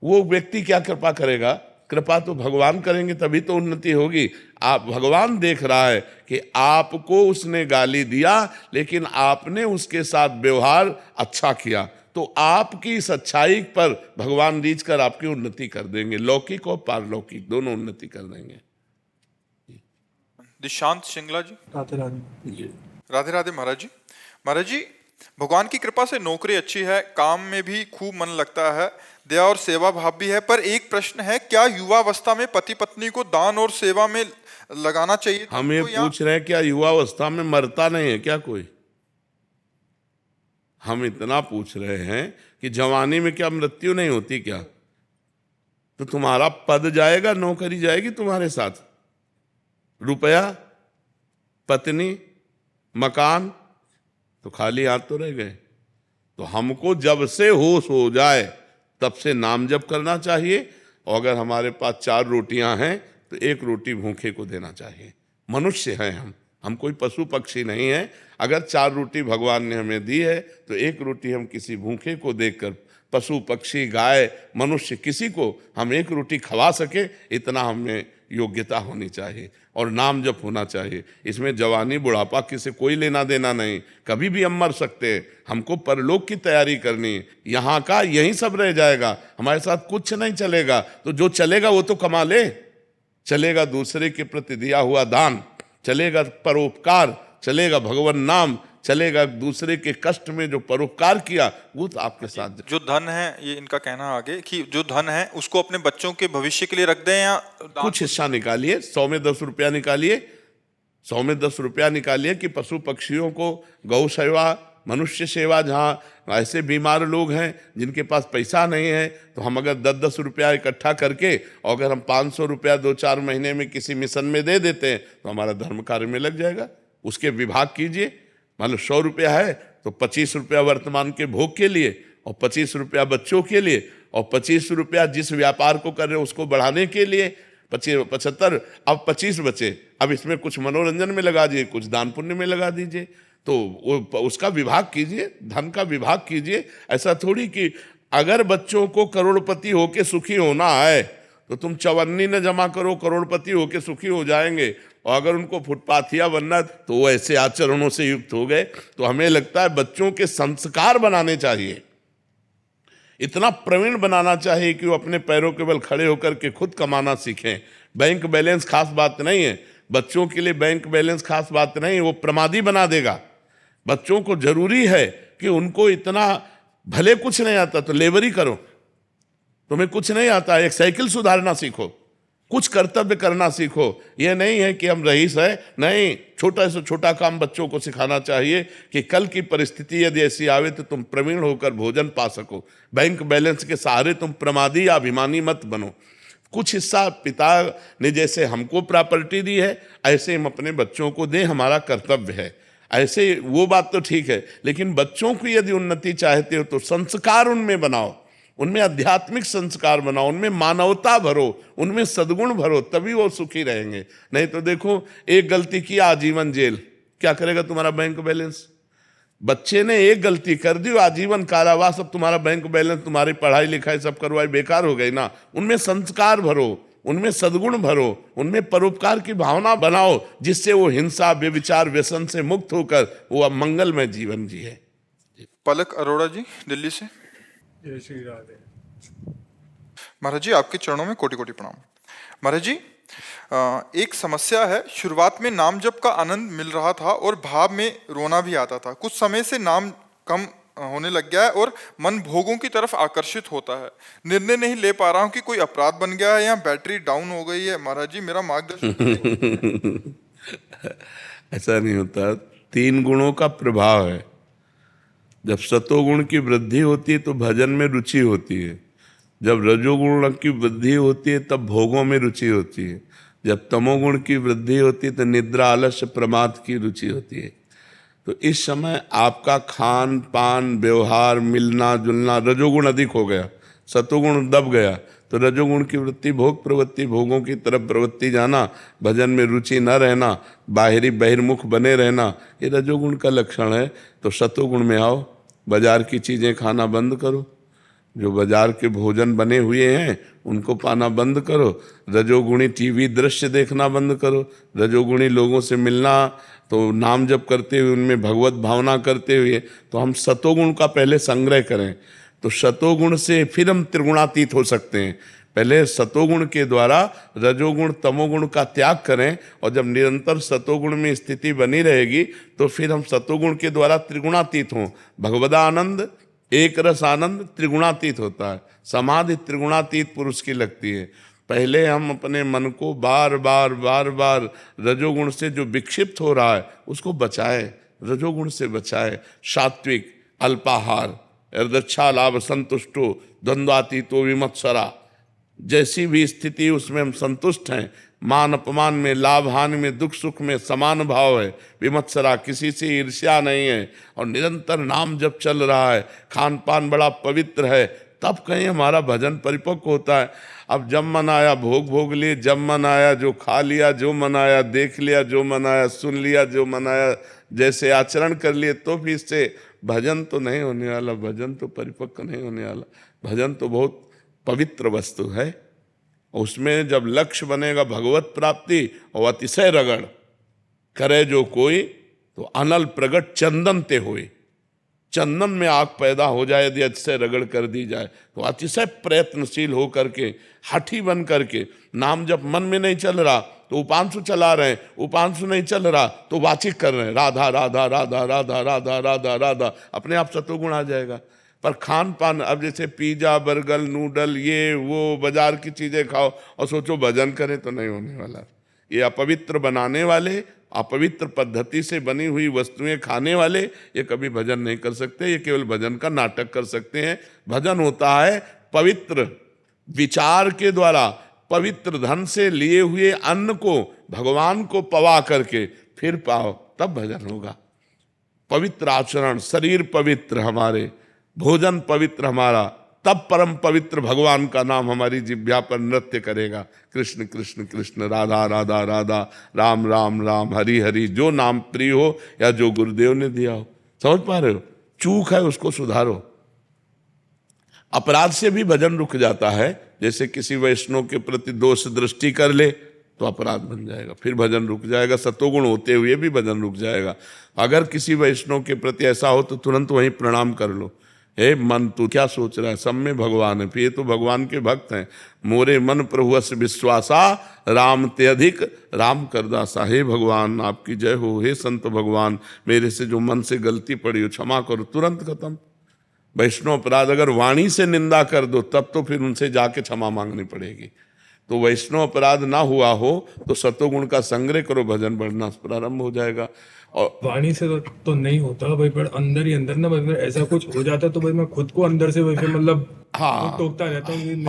Speaker 2: वो व्यक्ति क्या कृपा करेगा? कृपा तो भगवान करेंगे, तभी तो उन्नति होगी। आप, भगवान देख रहा है कि आपको उसने गाली दिया लेकिन आपने उसके साथ व्यवहार अच्छा किया, तो आपकी इस अच्छाई पर भगवान रीझ कर आपकी उन्नति कर देंगे, लौकिक और पारलौकिक दोनों उन्नति कर देंगे।
Speaker 1: दिशांत सिंगला जी।
Speaker 4: राधे राधे।
Speaker 1: राधे राधे महाराज जी। महाराज जी, भगवान की कृपा से नौकरी अच्छी है, काम में भी खूब मन लगता है, दया और सेवा भाव भी है, पर एक प्रश्न है, क्या युवावस्था में पति पत्नी को दान और सेवा में लगाना चाहिए?
Speaker 2: हम ये पूछ रहे हैं क्या युवावस्था में मरता नहीं है क्या कोई? हम इतना पूछ रहे हैं कि जवानी में क्या मृत्यु नहीं होती क्या? तो तुम्हारा पद जाएगा, नौकरी जाएगी तुम्हारे साथ, रुपया, पत्नी, मकान, तो खाली हाथ तो रह गए। तो हमको जब से होश हो जाए तब से नाम जप करना चाहिए, और अगर हमारे पास 4 रोटियां हैं तो 1 रोटी भूखे को देना चाहिए। मनुष्य हैं हम कोई पशु पक्षी नहीं है। अगर 4 रोटी भगवान ने हमें दी है तो 1 रोटी हम किसी भूखे को देकर, पशु पक्षी गाय मनुष्य किसी को हम 1 रोटी खवा सके, इतना हमें योग्यता होनी चाहिए और नाम जप होना चाहिए। इसमें जवानी बुढ़ापा किसी कोई लेना देना नहीं, कभी भी हम मर सकते हैं। हमको परलोक की तैयारी करनी है, यहाँ का यही सब रह जाएगा, हमारे साथ कुछ नहीं चलेगा। तो जो चलेगा वो तो कमा ले, चलेगा दूसरे के प्रति दिया हुआ दान, चलेगा परोपकार, चलेगा भगवान नाम, चलेगा दूसरे के कष्ट में जो परोपकार किया वो तो आपके साथ।
Speaker 1: जो धन है, ये इनका कहना आगे कि जो धन है उसको अपने बच्चों के भविष्य के लिए रख दें या
Speaker 2: कुछ हिस्सा निकालिए, 100 में 10 रुपया निकालिए, 100 में 10 रुपया निकालिए कि पशु पक्षियों को, गौ सेवा, मनुष्य सेवा, जहाँ ऐसे बीमार लोग हैं जिनके पास पैसा नहीं है, तो हम अगर 10-10 रुपया इकट्ठा करके और अगर हम 500 रुपया 2-4 महीने में किसी मिशन में दे देते हैं तो हमारा धर्म कार्य में लग जाएगा। उसके विभाग कीजिए। मान लो 100 रुपया है तो 25 रुपया वर्तमान के भोग के लिए और 25 रुपया बच्चों के लिए और 25 रुपया जिस व्यापार को कर रहे हो उसको बढ़ाने के लिए, 75, अब 25 बचे, अब इसमें कुछ मनोरंजन में लगा दीजिए, कुछ दान पुण्य में लगा दीजिए। तो वो उसका विभाग कीजिए, धन का विभाग कीजिए। ऐसा थोड़ी कि अगर बच्चों को करोड़पति होके सुखी होना है तो तुम चवन्नी न जमा करो, करोड़पति होके सुखी हो जाएंगे। और अगर उनको फुटपाथिया बनना तो वो ऐसे आचरणों से युक्त हो गए। तो हमें लगता है बच्चों के संस्कार बनाने चाहिए, इतना प्रवीण बनाना चाहिए कि वो अपने पैरों के बल खड़े होकर के खुद कमाना सीखें। बैंक बैलेंस खास बात नहीं है, बच्चों के लिए बैंक बैलेंस खास बात नहीं, वो प्रमादी बना देगा। बच्चों को जरूरी है कि उनको इतना, भले कुछ नहीं आता तो लेबरी करो, तुम्हें कुछ नहीं आता एक साइकिल सुधारना सीखो, कुछ कर्तव्य करना सीखो। यह नहीं है कि हम रईस है, नहीं, छोटा से छोटा काम बच्चों को सिखाना चाहिए कि कल की परिस्थिति यदि ऐसी आवे तो तुम प्रवीण होकर भोजन पा सको। बैंक बैलेंस के सहारे तुम प्रमादी या अभिमानी मत बनो। कुछ हिस्सा पिता ने जैसे हमको प्रॉपर्टी दी है ऐसे हम अपने बच्चों को दें, हमारा कर्तव्य है। ऐसे वो बात तो ठीक है, लेकिन बच्चों की यदि उन्नति चाहते हो तो संस्कार उनमें बनाओ, उनमें आध्यात्मिक संस्कार बनाओ, उनमें मानवता भरो, उनमें सद्गुण भरो, तभी वो सुखी रहेंगे। नहीं तो देखो, एक गलती की आजीवन जेल, क्या करेगा तुम्हारा बैंक बैलेंस? बच्चे ने एक गलती कर दी, आजीवन कारावास, अब तुम्हारा बैंक बैलेंस, तुम्हारी पढ़ाई लिखाई सब करवाई बेकार हो गई ना। उनमें संस्कार भरो, उनमें सद्गुण भरो, उनमें परोपकार की भावना बनाओ, जिससे वो हिंसा, व्यभिचार, व्यसन से मुक्त होकर वो अब मंगलमय जीवन जिए।
Speaker 1: पलक अरोड़ा जी दिल्ली से।
Speaker 4: जय श्री राधे।
Speaker 1: महाराज जी आपके चरणों में कोटि कोटि प्रणाम। महाराज जी एक समस्या है, शुरुआत में नाम जप का आनंद मिल रहा था और भाव में रोना भी आता था। कुछ समय से नाम कम होने लग गया है और मन भोगों की तरफ आकर्षित होता है। निर्णय नहीं ले पा रहा हूँ कि कोई अपराध बन गया है या बैटरी डाउन हो गई है। महाराज जी मेरा मार्गदर्शन।
Speaker 2: ऐसा नहीं होता, 3 गुणों का प्रभाव है। जब सतोगुण की वृद्धि होती है तो भजन में रुचि होती है, जब रजोगुण की वृद्धि होती है तब भोगों में रुचि होती है, जब तमोगुण की वृद्धि होती है तो निद्रा, आलस्य, प्रमाद की रुचि होती है। तो इस समय आपका खान पान, व्यवहार, मिलना जुलना, रजोगुण अधिक हो गया, सतोगुण दब गया, तो रजोगुण की वृत्ति भोग प्रवृत्ति, भोगों की तरफ प्रवृत्ति जाना, भजन में रुचि न रहना, बाहरी बहिर्मुख बने रहना, ये रजोगुण का लक्षण है। तो सतोगुण में आओ, बाजार की चीज़ें खाना बंद करो, जो बाजार के भोजन बने हुए हैं उनको पाना बंद करो, रजोगुणी टीवी दृश्य देखना बंद करो, रजोगुणी लोगों से मिलना, तो नाम जप करते हुए उनमें भगवत भावना करते हुए, तो हम सतोगुण का पहले संग्रह करें, तो सतोगुण से फिर हम त्रिगुणातीत हो सकते हैं। पहले सतोगुण के द्वारा रजोगुण तमोगुण का त्याग करें, और जब निरंतर सतोगुण में स्थिति बनी रहेगी तो फिर हम सतोगुण के द्वारा त्रिगुणातीत हों। भगवदा आनंद, एक रस आनंद त्रिगुणातीत होता है। समाधि त्रिगुणातीत पुरुष की लगती है। पहले हम अपने मन को बार बार बार बार रजोगुण से जो विक्षिप्त हो रहा है उसको बचाए, रजोगुण से बचाए। सात्विक, अल्पाहार, अर्दच्छा लाभ संतुष्टो, द्वंद्वातीतो विमत्सरा, जैसी भी स्थिति उसमें हम संतुष्ट हैं। मान अपमान में, लाभ हानि में, दुख सुख में समान भाव है। विमत्सरा, किसी से ईर्ष्या नहीं है, और निरंतर नाम जब चल रहा है, खान पान बड़ा पवित्र है, तब कहीं हमारा भजन परिपक्व होता है। अब जब मन आया भोग भोग लिए, जब मन आया जो खा लिया, जो मन आया देख लिया, जो मन आया सुन लिया, जो मन आया जैसे आचरण कर लिए, तो भी इससे भजन तो नहीं होने वाला, भजन तो परिपक्व नहीं होने वाला। भजन तो बहुत पवित्र वस्तु है, उसमें जब लक्ष्य बनेगा भगवत प्राप्ति और अतिशय रगड़ करे जो कोई, तो अनल प्रगट चंदन ते होए। चंदन में आग पैदा हो जाए यदि अतिशय रगड़ कर दी जाए, तो अतिशय प्रयत्नशील हो करके, हठी बन करके, नाम जब मन में नहीं चल रहा तो उपांशु चला रहे हैं, उपांशु नहीं चल रहा तो वाचिक कर रहे हैं, राधा राधा राधा राधा राधा राधा राधा, अपने आप सतोगुण आ जाएगा। पर खान पान, अब जैसे पिज्जा, बर्गर, नूडल, ये वो बाजार की चीज़ें खाओ और सोचो भजन करें, तो नहीं होने वाला। ये अपवित्र बनाने वाले, अपवित्र पद्धति से बनी हुई वस्तुएं खाने वाले, ये कभी भजन नहीं कर सकते, ये केवल भजन का नाटक कर सकते हैं। भजन होता है पवित्र विचार के द्वारा, पवित्र धन से लिए हुए अन्न को भगवान को पवा करके फिर पाओ, तब भजन होगा। पवित्र आचरण, शरीर पवित्र हमारे, भोजन पवित्र हमारा, तब परम पवित्र भगवान का नाम हमारी जिह्वा पर नृत्य करेगा। कृष्ण कृष्ण कृष्ण, राधा राधा राधा, राम राम राम, हरि हरि, जो नाम प्रिय हो या जो गुरुदेव ने दिया हो। समझ पा रहे हो? चूक है उसको सुधारो। अपराध से भी भजन रुक जाता है। जैसे किसी वैष्णव के प्रति दोष दृष्टि कर ले तो अपराध बन जाएगा, फिर भजन रुक जाएगा। सतोगुण होते हुए भी भजन रुक जाएगा। अगर किसी वैष्णव के प्रति ऐसा हो तो तुरंत वहीं प्रणाम कर लो, हे मन तू क्या सोच रहा है, सब में भगवान है। फिर ये तो भगवान के भक्त हैं। मोरे मन प्रभुवस विश्वासा, राम ते अधिक राम करदासा। हे भगवान आपकी जय हो, हे संत भगवान मेरे से जो मन से गलती पड़ी हो क्षमा करो, तुरंत खत्म। वैष्णव अपराध अगर वाणी से निंदा कर दो तब तो फिर उनसे जाके क्षमा मांगनी पड़ेगी। तो वैष्णव अपराध ना हुआ हो तो सतोगुण का संग्रह करो, भजन बढ़ना प्रारंभ हो जाएगा। और
Speaker 4: वाणी से तो नहीं होता भाई, पर अंदर ही अंदर ना भाई ऐसा कुछ हो जाता तो भाई मैं खुद को अंदर से वैसे मतलब टोकता रहता हूँ कि नहीं।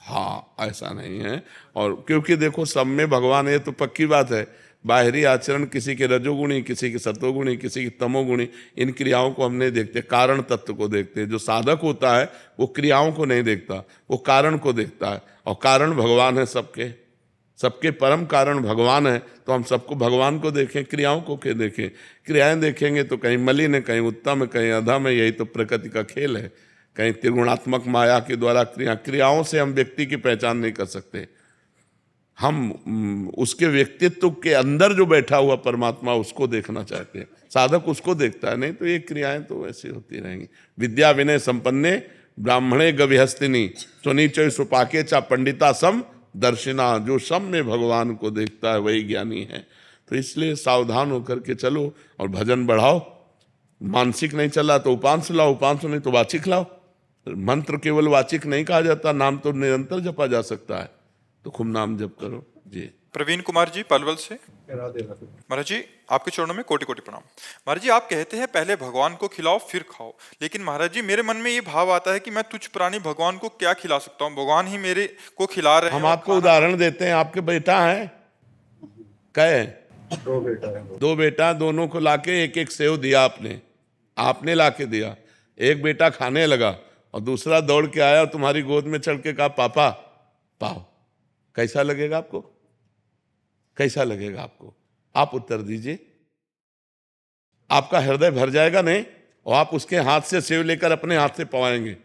Speaker 2: हाँ ऐसा नहीं है। और क्योंकि देखो सब में भगवान है तो पक्की बात है। बाहरी आचरण किसी के रजोगुणी, किसी के सतोगुणी, किसी की तमोगुणी, इन क्रियाओं को हम नहीं देखते, कारण तत्व को देखते हैं। जो साधक होता है वो क्रियाओं को नहीं देखता, वो कारण को देखता है। और कारण भगवान है, सबके सबके परम कारण भगवान है। तो हम सबको भगवान को देखें, क्रियाओं को के देखें। क्रियाएं देखेंगे तो कहीं मलिन है, कहीं उत्तम है, कहीं अधम है। यही तो प्रकृति का खेल है। कहीं त्रिगुणात्मक माया के द्वारा क्रियाओं से हम व्यक्ति की पहचान नहीं कर सकते। हम उसके व्यक्तित्व के अंदर जो बैठा हुआ परमात्मा उसको देखना चाहते हैं। साधक उसको देखता है, नहीं तो ये क्रियाएं तो ऐसी होती रहेंगी। विद्या विनय संपन्ने ब्राह्मणे गविहस्तिनी स्वनीचय सुपाके चा पंडिता सम दर्शिना। जो सब में भगवान को देखता है वही ज्ञानी है। तो इसलिए सावधान होकर के चलो और भजन बढ़ाओ। मानसिक नहीं चला तो उपांश लाओ, उपांश नहीं तो वाचिक लाओ। मंत्र केवल वाचिक नहीं कहा जाता, नाम तो निरंतर जपा जा सकता है। तो खूब नाम जप करो जी।
Speaker 1: प्रवीण कुमार जी पलवल से। महाराज जी आपके चरणों में कोटि कोटि प्रणाम। महाराज जी आप कहते हैं पहले भगवान को खिलाओ फिर खाओ, लेकिन महाराज जी मेरे मन में ये भाव आता है कि मैं तुच्छ प्राणी भगवान को क्या खिला सकता हूँ, भगवान ही मेरे को खिला रहे हैं।
Speaker 2: हम आपको उदाहरण देते हैं। आपके बेटा है, कहे दो बेटा, दोनों को लाके एक एक सेव दिया आपने लाके दिया। एक बेटा खाने लगा और दूसरा दौड़ के आया, तुम्हारी गोद में चढ़ के कहा पापा पाओ। कैसा लगेगा आपको? कैसा लगेगा आपको? आप उत्तर दीजिए। आपका हृदय भर जाएगा नहीं? और आप उसके हाथ से सेव लेकर अपने हाथ से पवाएंगे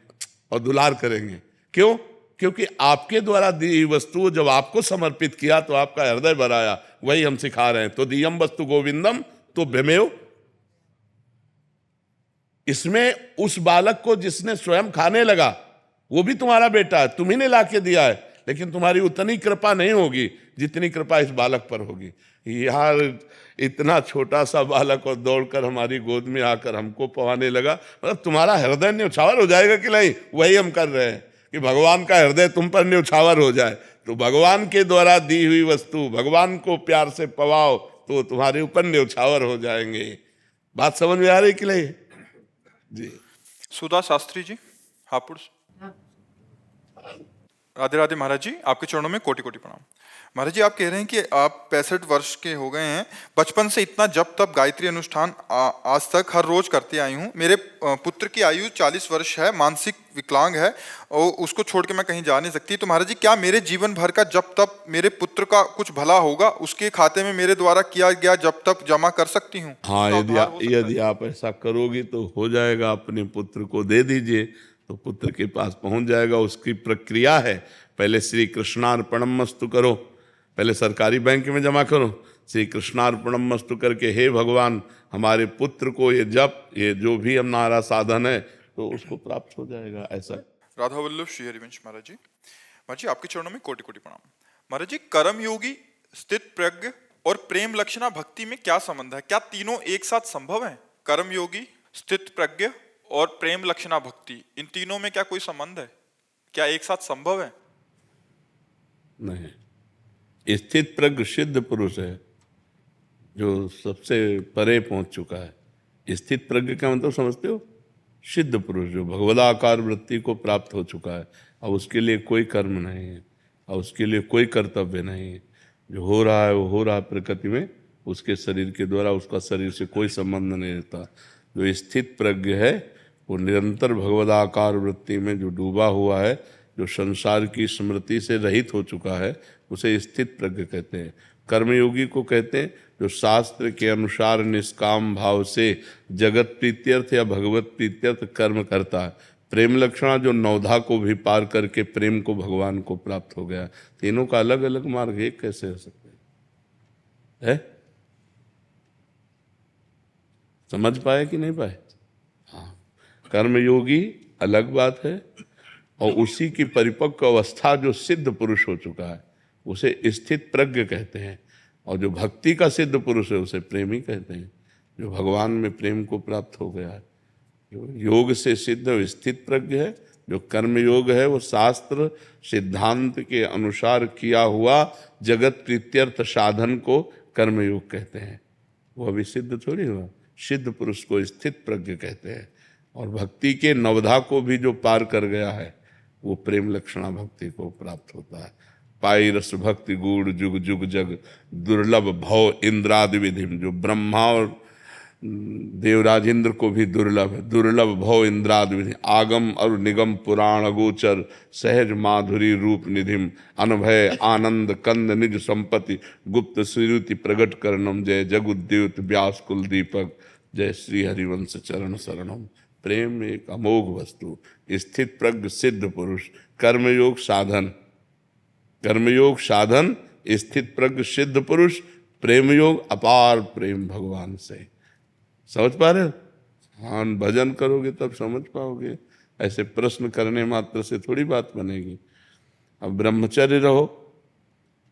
Speaker 2: और दुलार करेंगे। क्यों? क्योंकि आपके द्वारा दी वस्तु जब आपको समर्पित किया तो आपका हृदय भराया। वही हम सिखा रहे हैं। तो दियम वस्तु गोविंदम तो भ्रमेव। इसमें उस बालक को जिसने स्वयं खाने लगा वो भी तुम्हारा बेटा है, तुम्ही ने लाके दिया है, लेकिन तुम्हारी उतनी कृपा नहीं होगी जितनी कृपा इस बालक पर होगी। यार इतना छोटा सा बालक और दौड़कर हमारी गोद में आकर हमको पवाने लगा, मतलब तुम्हारा हृदय न्यौछावर हो जाएगा कि नहीं? वही हम कर रहे हैं कि भगवान का हृदय तुम पर न्यौछावर हो जाए। तो भगवान के द्वारा दी हुई वस्तु भगवान को प्यार से पवाओ तो तुम्हारे ऊपर न्यौछावर हो जाएंगे। बात समझ में आ रही कि नहीं जी?
Speaker 1: सुधा शास्त्री जी हापुड़। राधे राधे महाराज जी आपके चरणों में कोटि कोटि प्रणाम। महाराज जी आप कह रहे हैं कि आप 65 वर्ष के हो गए हैं, बचपन से इतना जप तप गायत्री अनुष्ठान आज तक हर रोज करते आई हूँ। मेरे पुत्र की आयु 40 वर्ष है, मानसिक विकलांग है और उसको छोड़ के मैं कहीं जा नहीं सकती। तो महाराज जी क्या मेरे जीवन भर का जप तप मेरे पुत्र का कुछ भला होगा? उसके खाते में मेरे द्वारा किया गया जप तप जमा कर सकती हूँ?
Speaker 2: हाँ, यदि आप ऐसा करोगी तो हो जाएगा। अपने पुत्र को दे दीजिए तो पुत्र के पास पहुंच जाएगा। उसकी प्रक्रिया है, पहले श्री कृष्णार्पणमस्तु करो, पहले सरकारी बैंक में जमा करो। श्री कृष्णार्पणमस्तु करके हे भगवान हमारे पुत्र को ये जप, ये जो भी हमारा साधन है तो उसको प्राप्त हो जाएगा। ऐसा
Speaker 1: राधा वल्लभ श्री हरिवंश महाराज जी। महाराज जी आपके चरणों में कोटि कोटि प्रणाम। महाराज जी कर्म योगी, स्थित प्रज्ञ और प्रेम लक्षणा भक्ति में क्या संबंध है? क्या तीनों एक साथ संभव है? कर्म योगी, स्थित प्रज्ञ और प्रेम लक्षणा भक्ति, इन तीनों में क्या कोई संबंध है? क्या एक साथ संभव है?
Speaker 2: नहीं। स्थित प्रज्ञ सिद्ध पुरुष है जो सबसे परे पहुंच चुका है। स्थित प्रज्ञ का मतलब समझते हो? सिद्ध पुरुष जो भगवदाकार वृत्ति को प्राप्त हो चुका है। अब उसके लिए कोई कर्म नहीं है और उसके लिए कोई कर्तव्य नहीं है। जो हो रहा है वो हो रहा है प्रकृति में, उसके शरीर के द्वारा उसका शरीर से कोई संबंध नहीं रहता। जो स्थित प्रज्ञ है वो निरंतर भगवदाकार वृत्ति में जो डूबा हुआ है, जो संसार की स्मृति से रहित हो चुका है, उसे स्थित प्रज्ञ कहते हैं। कर्मयोगी को कहते हैं जो शास्त्र के अनुसार निष्काम भाव से जगत प्रीत्यर्थ या भगवत प्रीत्यर्थ कर्म करता है। प्रेम लक्षणा जो नवधा को भी पार करके प्रेम को भगवान को प्राप्त हो गया। तीनों का अलग अलग मार्ग एक कैसे हो सकते है? समझ पाए कि नहीं पाए? हाँ, कर्मयोगी अलग बात है, और उसी की परिपक्व अवस्था जो सिद्ध पुरुष हो चुका है उसे स्थित प्रज्ञ कहते हैं, और जो भक्ति का सिद्ध पुरुष है उसे प्रेमी कहते हैं, जो भगवान में प्रेम को प्राप्त हो गया है। जो योग से सिद्ध और स्थित प्रज्ञ है, जो कर्म योग है वो शास्त्र सिद्धांत के अनुसार किया हुआ जगत प्रीत्यर्थ साधन को कर्म योग कहते हैं। वो अभी सिद्ध थोड़ी हुआ, सिद्ध पुरुष को स्थित प्रज्ञ कहते हैं। और भक्ति के नवधा को भी जो पार कर गया है वो प्रेम लक्षणा भक्ति को प्राप्त होता है। पाई रस भक्ति गूढ़ जुग जुग जग दुर्लभ भव इंद्रादि विधिम, जो ब्रह्मा और देवराज इंद्र को भी दुर्लभ है, दुर्लभ भव इंद्रादि विधि, आगम और निगम पुराण अगोचर सहज माधुरी रूप निधिम, अनभय आनंद कंद निज संपत्ति गुप्त श्रीरुति प्रगट करणम, जय जगुद्योत व्यास कुल दीपक, जय श्री हरिवंश चरण शरणम। प्रेम एक अमोघ वस्तु, स्थित प्रज्ञ सिद्ध पुरुष, कर्मयोग साधन, कर्मयोग साधन, स्थित प्रज्ञ सिद्ध पुरुष, प्रेम योग अपार प्रेम भगवान से। समझ पा रहे हो? हाँ, भजन करोगे तब समझ पाओगे, ऐसे प्रश्न करने मात्र से थोड़ी बात बनेगी। अब ब्रह्मचर्य रहो,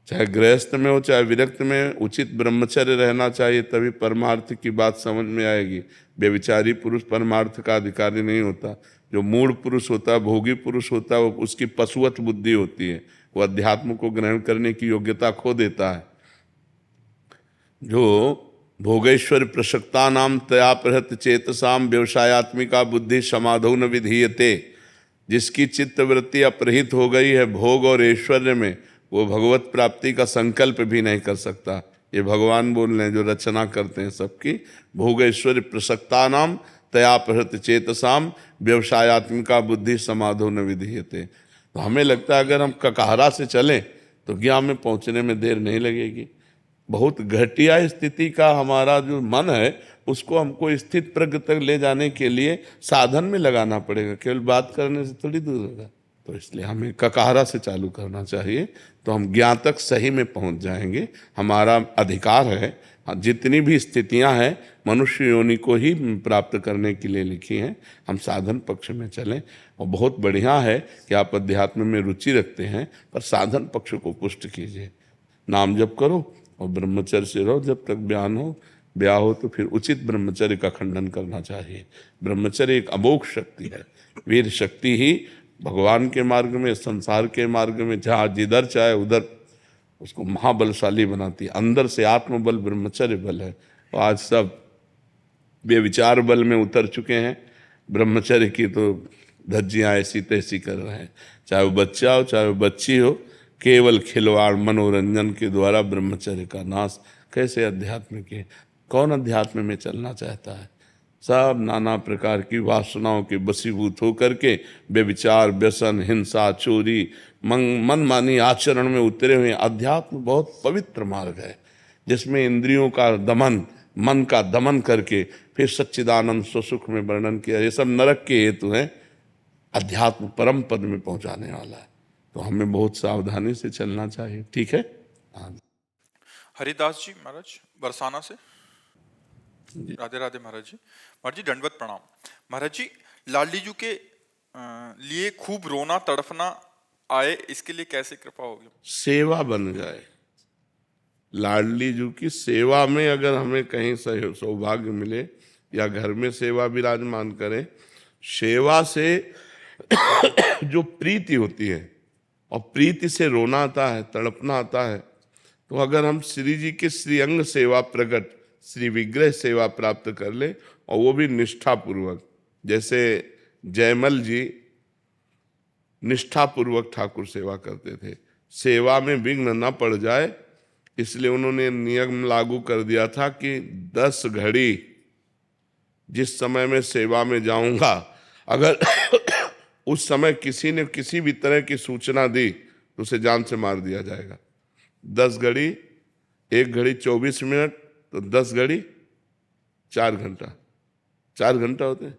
Speaker 2: चाहे गृहस्थ में हो चाहे विरक्त में, उचित ब्रह्मचर्य रहना चाहिए, तभी परमार्थ की बात समझ में आएगी। व्यभिचारी पुरुष परमार्थ का अधिकारी नहीं होता। जो मूढ़ पुरुष होता है, भोगी पुरुष होता है, वो उसकी पशुवत बुद्धि होती है, वो अध्यात्म को ग्रहण करने की योग्यता खो देता है। जो भोगेश्वर प्रसक्ता नाम तया प्रहत चेतसाम व्यवसायत्मिका बुद्धि समाधौ न विधीयते, जिसकी चित्त वृत्ति अपरहित हो गई है भोग और ऐश्वर्य में, वो भगवत प्राप्ति का संकल्प भी नहीं कर सकता। ये भगवान बोल रहे हैं जो रचना करते हैं सबकी। भोगेश्वर प्रसक्ता नाम तया प्रहत चेतसाम व्यवसायत्मिका बुद्धि समाधौ न विधीयते। तो हमें लगता है अगर हम ककहरा से चलें तो ज्ञान में पहुंचने में देर नहीं लगेगी। बहुत घटिया स्थिति का हमारा जो मन है उसको हमको स्थित प्रज्ञ तक ले जाने के लिए साधन में लगाना पड़ेगा, केवल बात करने से थोड़ी दूर होगा। तो इसलिए हमें ककहरा से चालू करना चाहिए, तो हम ज्ञान तक सही में पहुंच जाएंगे। हमारा अधिकार है, जितनी भी स्थितियां हैं मनुष्य योनि को ही प्राप्त करने के लिए लिखी हैं। हम साधन पक्ष में चलें, और बहुत बढ़िया है कि आप अध्यात्म में रुचि रखते हैं, पर साधन पक्ष को पुष्ट कीजिए। नाम जप करो और ब्रह्मचर्य से रहो जब तक ब्याह हो तो फिर उचित ब्रह्मचर्य का खंडन करना चाहिए। ब्रह्मचर्य एक अमोघ शक्ति है, वीर शक्ति ही भगवान के मार्ग में, संसार के मार्ग में जहाँ जिधर चाहे उधर उसको महाबलशाली बनाती है। अंदर से आत्मबल ब्रह्मचर्य बल है, और आज सब बेविचार बल में उतर चुके हैं। ब्रह्मचर्य की तो धज्जियाँ ऐसी तैसी कर रहे हैं, चाहे वो बच्चा हो चाहे वो बच्ची हो, केवल खिलवाड़ मनोरंजन के द्वारा ब्रह्मचर्य का नाश। कैसे अध्यात्म के, कौन अध्यात्म में चलना चाहता है? सब नाना प्रकार की वासनाओं के बसीभूत होकर के व्यभिचार, व्यसन, हिंसा, चोरी, मनमानी आचरण में उतरे हुए। अध्यात्म बहुत पवित्र मार्ग है जिसमें इंद्रियों का दमन, मन का दमन करके फिर सच्चिदानंद स्वसुख में वर्णन किया। ये सब नरक के हेतु हैं, अध्यात्म परम पद में पहुंचाने वाला है। तो हमें बहुत सावधानी से चलना चाहिए। ठीक है। हाँ।
Speaker 1: हरिदास जी महाराज बरसाना से। राधे राधे महाराज जी। महाराज जी दंडवत प्रणाम। महाराज जी, लाडली जी के लिए खूब रोना तड़फना आए, इसके लिए कैसे कृपा होगी?
Speaker 2: सेवा बन जाए। लाडली जी की सेवा में अगर हमें कहीं सौभाग्य मिले, या घर में सेवा विराजमान करें, सेवा से जो प्रीति होती है और प्रीति से रोना आता है, तड़पना आता है, तो अगर हम श्री जी के श्रीअंग सेवा प्रकट, श्री विग्रह सेवा प्राप्त कर ले, और वो भी निष्ठापूर्वक, जैसे जयमल जी निष्ठापूर्वक ठाकुर सेवा करते थे, सेवा में विघ्न न पड़ जाए इसलिए उन्होंने नियम लागू कर दिया था कि 10 घड़ी जिस समय में सेवा में जाऊंगा, अगर उस समय किसी ने किसी भी तरह की सूचना दी तो उसे जान से मार दिया जाएगा। 10 घड़ी, 1 घड़ी 24 मिनट, तो 10 घड़ी 4 घंटा, 4 घंटा होते हैं।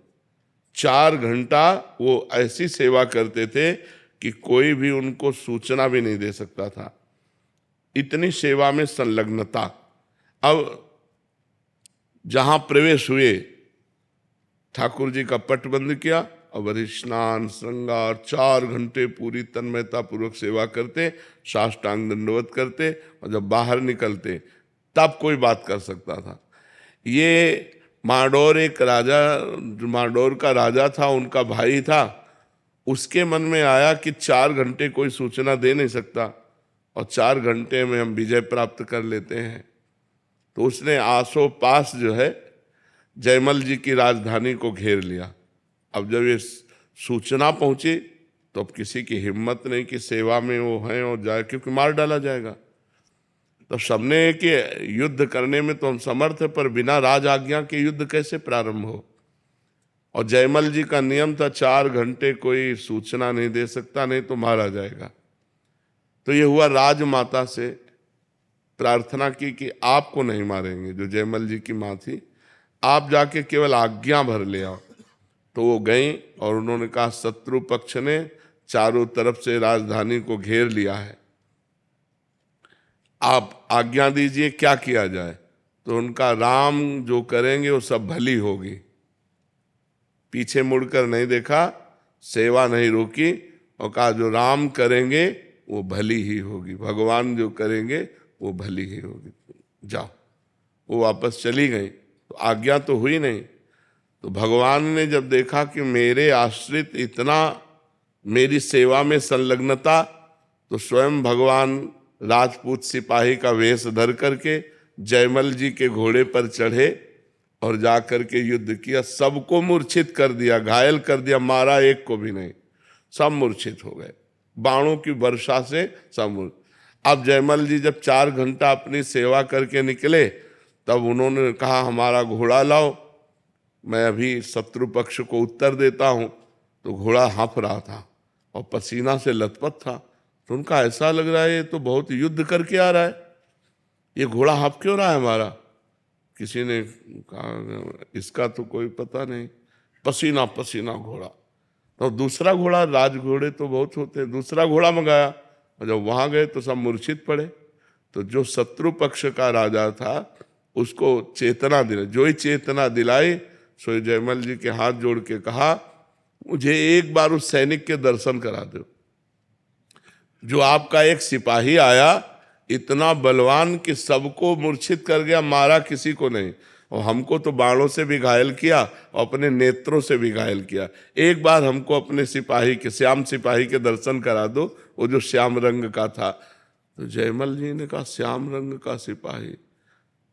Speaker 2: 4 घंटा वो ऐसी सेवा करते थे कि कोई भी उनको सूचना भी नहीं दे सकता था, इतनी सेवा में संलग्नता। अब जहां प्रवेश हुए ठाकुर जी का पट बंद किया और वही स्नान श्रृंगार 4 घंटे पूरी तन्मयता पूर्वक सेवा करते, साष्टांग दंडवत करते, और जब बाहर निकलते तब कोई बात कर सकता था। ये माडोर एक राजा, माडोर का राजा था, उनका भाई था, उसके मन में आया कि 4 घंटे कोई सूचना दे नहीं सकता और 4 घंटे में हम विजय प्राप्त कर लेते हैं। तो उसने आसो पास जो है जयमल जी की राजधानी को घेर लिया। अब जब ये सूचना पहुंची तो अब किसी की हिम्मत नहीं कि सेवा में वो हैं और जाए, क्योंकि मार डाला जाएगा। तो सबने कि युद्ध करने में तो हम समर्थ है, पर बिना राज आज्ञा के युद्ध कैसे प्रारंभ हो। और जयमल जी का नियम था 4 घंटे कोई सूचना नहीं दे सकता, नहीं तो मारा जाएगा। तो ये हुआ, राजमाता से प्रार्थना की कि आपको नहीं मारेंगे, जो जयमल जी की माँ थी, आप जाके केवल आज्ञा भर ले आओ। तो वो गई और उन्होंने कहा शत्रु पक्ष ने चारों तरफ से राजधानी को घेर लिया है, आप आज्ञा दीजिए क्या किया जाए। तो उनका राम जो करेंगे वो सब भली होगी। पीछे मुड़कर नहीं देखा, सेवा नहीं रोकी और कहा जो राम करेंगे वो भली ही होगी, भगवान जो करेंगे वो भली ही होगी, जाओ। वो वापस चली गई। तो आज्ञा तो हुई नहीं। तो भगवान ने जब देखा कि मेरे आश्रित इतना मेरी सेवा में संलग्नता, तो स्वयं भगवान राजपूत सिपाही का वेश धर करके जयमल जी के घोड़े पर चढ़े और जा करके युद्ध किया, सबको मूर्छित कर दिया, घायल कर दिया, मारा एक को भी नहीं, सब मूर्छित हो गए बाणों की वर्षा से, सब। अब जयमल जी जब 4 घंटा अपनी सेवा करके निकले, तब उन्होंने कहा हमारा घोड़ा लाओ, मैं अभी शत्रु पक्ष को उत्तर देता हूं। तो घोड़ा हाँफ रहा था और पसीना से लथपथ था। तो उनका ऐसा लग रहा है ये तो बहुत युद्ध करके आ रहा है, ये घोड़ा हाँफ क्यों रहा है हमारा। किसी ने कहा इसका तो कोई पता नहीं, पसीना पसीना घोड़ा। तो दूसरा घोड़ा, राज घोड़े तो बहुत होते हैं, दूसरा घोड़ा मंगाया और जब वहां गए तो सब मूर्छित पड़े। तो जो शत्रु पक्ष का राजा था उसको चेतना दिला, जो ही चेतना दिलाई, सो जयमल जी के हाथ जोड़ के कहा मुझे एक बार उस सैनिक के दर्शन करा दो, जो आपका एक सिपाही आया इतना बलवान कि सबको मूर्छित कर गया, मारा किसी को नहीं, और हमको तो बाणों से भी घायल किया और अपने नेत्रों से भी घायल किया। एक बार हमको अपने सिपाही के, श्याम सिपाही के दर्शन करा दो, वो जो श्याम रंग का था। तो जयमल जी ने कहा श्याम रंग का सिपाही।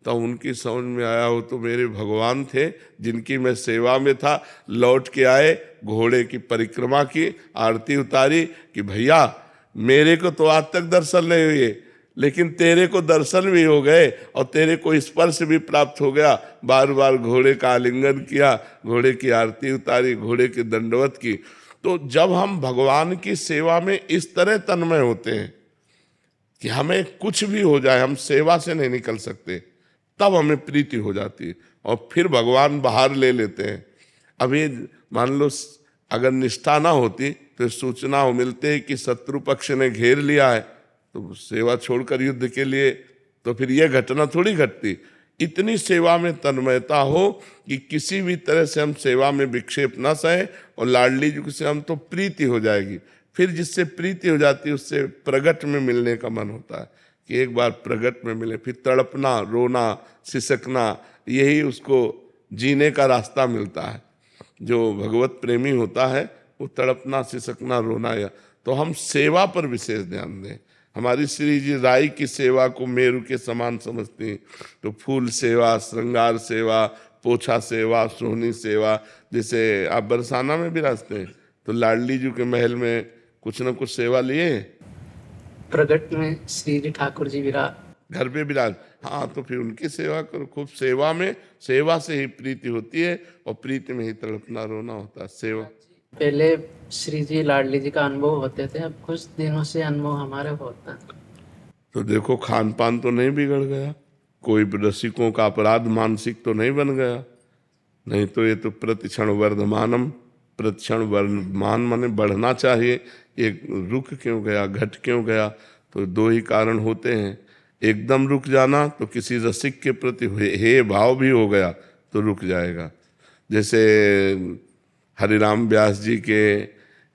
Speaker 2: तो उनकी समझ में आया वो तो मेरे भगवान थे जिनकी मैं सेवा में था। लौट के आए, घोड़े की परिक्रमा की, आरती उतारी कि भैया मेरे को तो आज तक दर्शन नहीं हुए, लेकिन तेरे को दर्शन भी हो गए और तेरे को स्पर्श भी प्राप्त हो गया। बार बार घोड़े का आलिंगन किया, घोड़े की आरती उतारी, घोड़े की दंडवत की। तो जब हम भगवान की सेवा में इस तरह तन्मय होते हैं कि हमें कुछ भी हो जाए, हम सेवा से नहीं निकल सकते, तब हमें प्रीति हो जाती है और फिर भगवान बाहर ले लेते हैं। अभी मान लो अगर निष्ठा ना होती तो सूचना हो मिलते है कि शत्रु पक्ष ने घेर लिया है, तो सेवा छोड़कर युद्ध के लिए, तो फिर यह घटना थोड़ी घटती। इतनी सेवा में तन्मयता हो कि किसी भी तरह से हम सेवा में विक्षेप न सहे और लाडली जी से हम तो प्रीति हो जाएगी। फिर जिससे प्रीति हो जाती है उससे प्रगट में मिलने का मन होता है कि एक बार प्रगट में मिले। फिर तड़पना, रोना, सिसकना, यही उसको जीने का रास्ता मिलता है। जो भगवत प्रेमी होता है वो तड़पना, सिसकना, रोना, या तो हम सेवा पर विशेष ध्यान दें। हमारी श्री जी राई की सेवा को मेरु के समान समझती हैं, तो फूल सेवा, श्रृंगार सेवा, पोछा सेवा, सोहनी सेवा। जैसे आप बरसाना में विराजते हैं तो लाडली जी के महल में कुछ न कुछ सेवा लिए,
Speaker 3: प्रगट में श्री जी ठाकुर जी विराज,
Speaker 2: घर पे विराज, हाँ, तो फिर उनकी सेवा करो खूब। सेवा में, सेवा से ही प्रीति होती है और प्रीति में ही तड़पना, रोना होता है। सेवा
Speaker 3: पहले श्री जी लाडली जी का अनुभव होते थे, अब कुछ दिनों से अनुभव हमारे होता है।
Speaker 2: तो देखो खान पान तो नहीं बिगड़ गया, कोई रसिकों का अपराध मानसिक तो नहीं बन गया, नहीं तो ये तो प्रतिक्षण वर्धमानम, प्रतिक्षण वर्धमान माने बढ़ना चाहिए। ये रुक क्यों गया, घट क्यों गया? तो दो ही कारण होते हैं, एकदम रुक जाना तो किसी रसिक के प्रति हे भाव भी हो गया तो रुक जाएगा। जैसे हरिराम व्यास जी के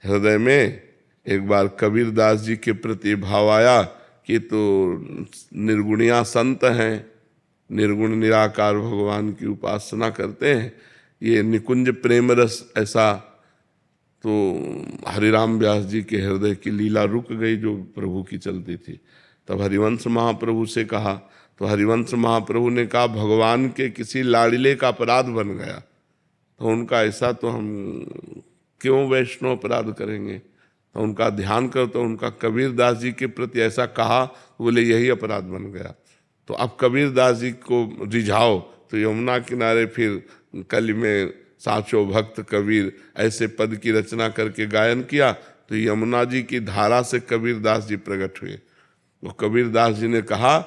Speaker 2: हृदय में एक बार कबीर दास जी के प्रति भाव आया कि तो निर्गुणिया संत हैं, निर्गुण निराकार भगवान की उपासना करते हैं, ये निकुंज प्रेम रस ऐसा। तो हरिराम व्यास जी के हृदय की लीला रुक गई जो प्रभु की चलती थी। तब हरिवंश महाप्रभु से कहा, तो हरिवंश महाप्रभु ने कहा भगवान के किसी लाड़िले का अपराध बन गया, तो उनका ऐसा तो हम क्यों वैष्णव अपराध करेंगे, तो उनका ध्यान कर, तो उनका कबीर दास जी के प्रति ऐसा कहा, बोले यही अपराध बन गया। तो अब कबीर दास जी को रिझाओ, तो यमुना किनारे फिर कली में साचो भक्त कबीर ऐसे पद की रचना करके गायन किया, तो यमुना जी की धारा से कबीर दास जी प्रकट हुए। तो कबीर दास जी ने कहा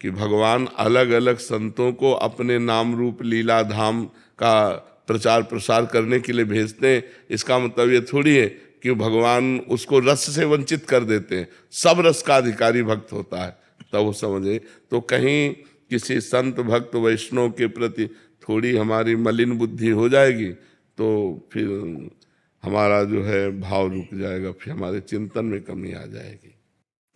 Speaker 2: कि भगवान अलग अलग संतों को अपने नाम रूप लीला धाम का प्रचार प्रसार करने के लिए भेजते हैं। इसका मतलब ये थोड़ी है कि भगवान उसको रस से वंचित कर देते हैं, सब रस का अधिकारी भक्त होता है, तब वो समझे। तो कहीं किसी संत भक्त वैष्णव के प्रति थोड़ी हमारी मलिन बुद्धि हो जाएगी तो फिर हमारा जो है भाव रुक जाएगा, फिर हमारे चिंतन में कमी आ जाएगी।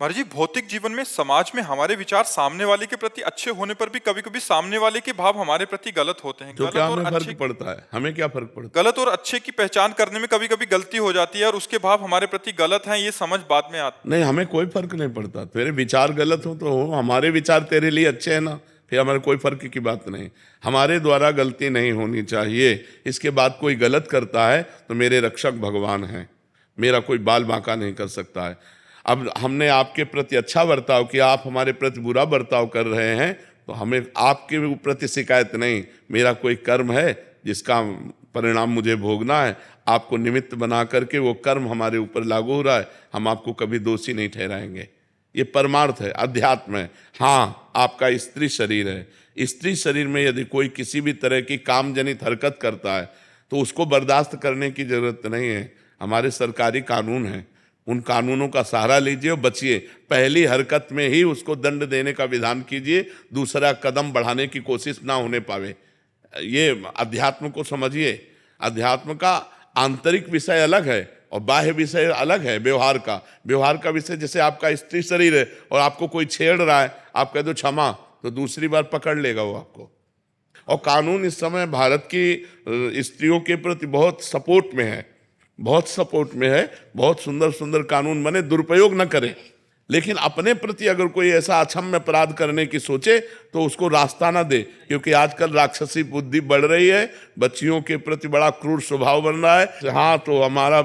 Speaker 1: महाराज जी, भौतिक जीवन में समाज में हमारे विचार सामने वाले के प्रति अच्छे होने पर भी कभी कभी सामने वाले के भाव हमारे प्रति गलत होते हैं।
Speaker 2: तो क्या हमें फर्क पड़ता है? हमें क्या फर्क पड़ता है?
Speaker 1: गलत और अच्छे की पहचान करने में कभी कभी गलती हो जाती है और उसके भाव हमारे प्रति गलत हैं, ये समझ बाद में आती
Speaker 2: नहीं, हमें कोई फर्क नहीं पड़ता। तेरे विचार गलत हो तो हो, हमारे विचार तेरे लिए अच्छे हैं ना, फिर हमारे कोई फर्क की बात नहीं। हमारे द्वारा गलती नहीं होनी चाहिए। इसके बाद कोई गलत करता है तो मेरे रक्षक भगवान हैं, मेरा कोई बाल बांका नहीं कर सकता है। अब हमने आपके प्रति अच्छा बर्ताव किया, आप हमारे प्रति बुरा बर्ताव कर रहे हैं, तो हमें आपके प्रति शिकायत नहीं। मेरा कोई कर्म है जिसका परिणाम मुझे भोगना है, आपको निमित्त बना करके वो कर्म हमारे ऊपर लागू हो रहा है, हम आपको कभी दोषी नहीं ठहराएंगे। ये परमार्थ है, अध्यात्म है। हाँ, आपका स्त्री शरीर है, स्त्री शरीर में यदि कोई किसी भी तरह की काम जनित हरकत करता है तो उसको बर्दाश्त करने की जरूरत नहीं है। हमारे सरकारी कानून हैं, उन कानूनों का सहारा लीजिए और बचिए। पहली हरकत में ही उसको दंड देने का विधान कीजिए, दूसरा कदम बढ़ाने की कोशिश ना होने पावे। ये अध्यात्म को समझिए। अध्यात्म का आंतरिक विषय अलग है और बाह्य विषय अलग है। व्यवहार का विषय, जैसे आपका स्त्री शरीर है और आपको कोई छेड़ रहा है, आप कह दो क्षमा, तो दूसरी बार पकड़ लेगा वो आपको। और कानून इस समय भारत की स्त्रियों के प्रति बहुत सपोर्ट में है, बहुत सपोर्ट में है। बहुत सुंदर सुंदर कानून बने, दुरुपयोग न करें। लेकिन अपने प्रति अगर कोई ऐसा अक्षम्य अपराध करने की सोचे तो उसको रास्ता ना दे, क्योंकि आजकल राक्षसी बुद्धि बढ़ रही है, बच्चियों के प्रति बड़ा क्रूर स्वभाव बन रहा है। हाँ, तो हमारा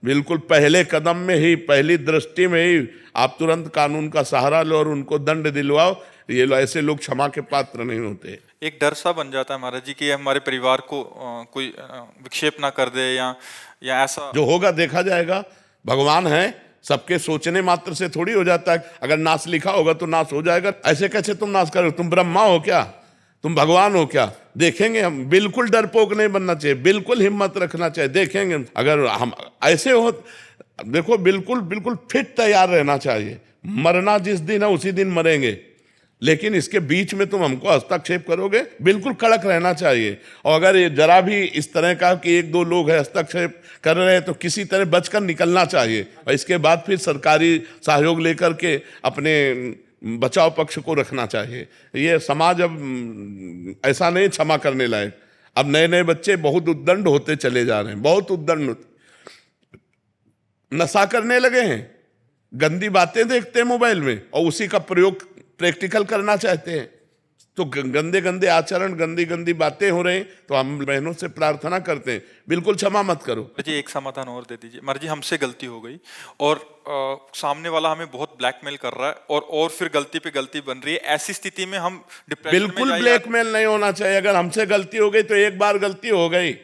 Speaker 2: बिल्कुल पहले कदम में ही, पहली दृष्टि में ही आप तुरंत कानून का सहारा लो और उनको दंड दिलवाओ। ये ऐसे लोग क्षमा के पात्र नहीं होते।
Speaker 1: एक डर सा बन जाता है महाराज जी कि हमारे परिवार को कोई विक्षेप ना कर दे या ऐसा।
Speaker 2: जो होगा देखा जाएगा। भगवान है, सबके सोचने मात्र से थोड़ी हो जाता है। अगर नाश लिखा होगा तो नाश हो जाएगा। ऐसे कैसे तुम नाश करोगे? तुम ब्रह्मा हो क्या? तुम भगवान हो क्या? देखेंगे हम। बिल्कुल डरपोक नहीं बनना चाहिए, बिल्कुल हिम्मत रखना चाहिए। देखेंगे अगर हम ऐसे हो, देखो बिल्कुल बिल्कुल फिट तैयार रहना चाहिए। मरना जिस दिन है उसी दिन मरेंगे, लेकिन इसके बीच में तुम हमको हस्तक्षेप करोगे, बिल्कुल कड़क रहना चाहिए। और अगर ये जरा भी इस तरह का कि एक दो लोग हैं हस्तक्षेप कर रहे हैं तो किसी तरह बचकर निकलना चाहिए और इसके बाद फिर सरकारी सहयोग लेकर के अपने बचाव पक्ष को रखना चाहिए। ये समाज अब ऐसा नहीं क्षमा करने लायक। अब नए नए बच्चे बहुत उद्दंड होते चले जा रहे हैं, बहुत उद्दंड। नशा करने लगे हैं, गंदी बातें देखते हैं मोबाइल में और उसी का प्रयोग प्रैक्टिकल करना चाहते हैं। तो गंदे गंदे आचरण, गंदी गंदी बातें हो रही, तो हम बहनों से प्रार्थना करते हैं बिल्कुल क्षमा मत करो।
Speaker 1: जी, एक समाधान और दे दीजिए महाराज जी। हमसे गलती हो गई और सामने वाला हमें बहुत ब्लैकमेल कर रहा है और फिर गलती पे गलती बन रही है। ऐसी स्थिति में हम डिप्रेशन में
Speaker 2: बिल्कुल ब्लैकमेल नहीं होना चाहिए। अगर हमसे गलती हो गई तो एक बार गलती हो गई,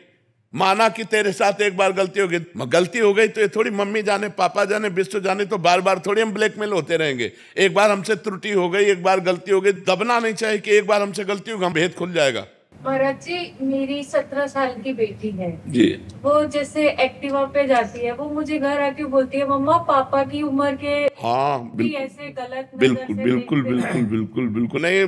Speaker 2: माना कि तेरे साथ एक बार गलती हो गई तो ये थोड़ी मम्मी जाने पापा जाने विश्व जाने तो बार बार थोड़ी हम ब्लैकमेल होते रहेंगे। एक बार हमसे त्रुटि हो गई, एक बार गलती हो गई, दबना नहीं चाहिए कि एक बार हमसे गलती होगी हम भेद खुल जाएगा।
Speaker 5: महाराज जी, मेरी 17 साल की बेटी है
Speaker 2: जी,
Speaker 5: वो जैसे एक्टिवा पे जाती है, वो मुझे घर आके बोलती है मम्मा पापा की उम्र के
Speaker 2: हाँ
Speaker 5: भी ऐसे गलत
Speaker 2: बिल्कुल बिल्कुल बिल्कुल बिल्कुल बिल्कुल नहीं।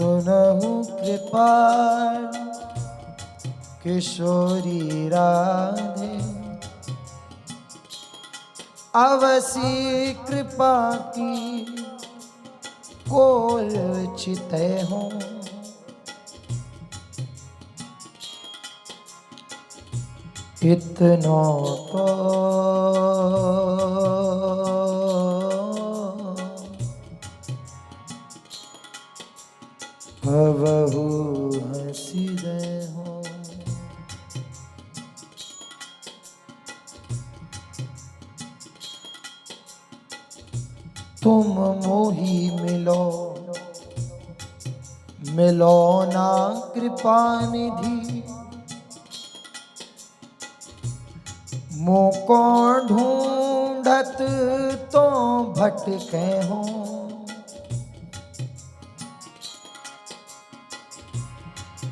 Speaker 6: सुनहु कृपाल किशोरी राधे अवसी कृपा की कोल चिते हो इतना तो भवहु हंसी दे हो तुम मोही मिलो मिलो ना कृपा निधि मोको ढूंढत तो भटके हो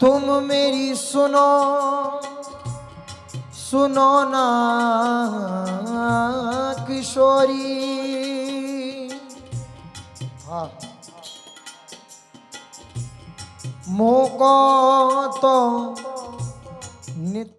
Speaker 6: तुम मेरी सुनो सुनो ना किशोरी हाँ मोको तो नित्य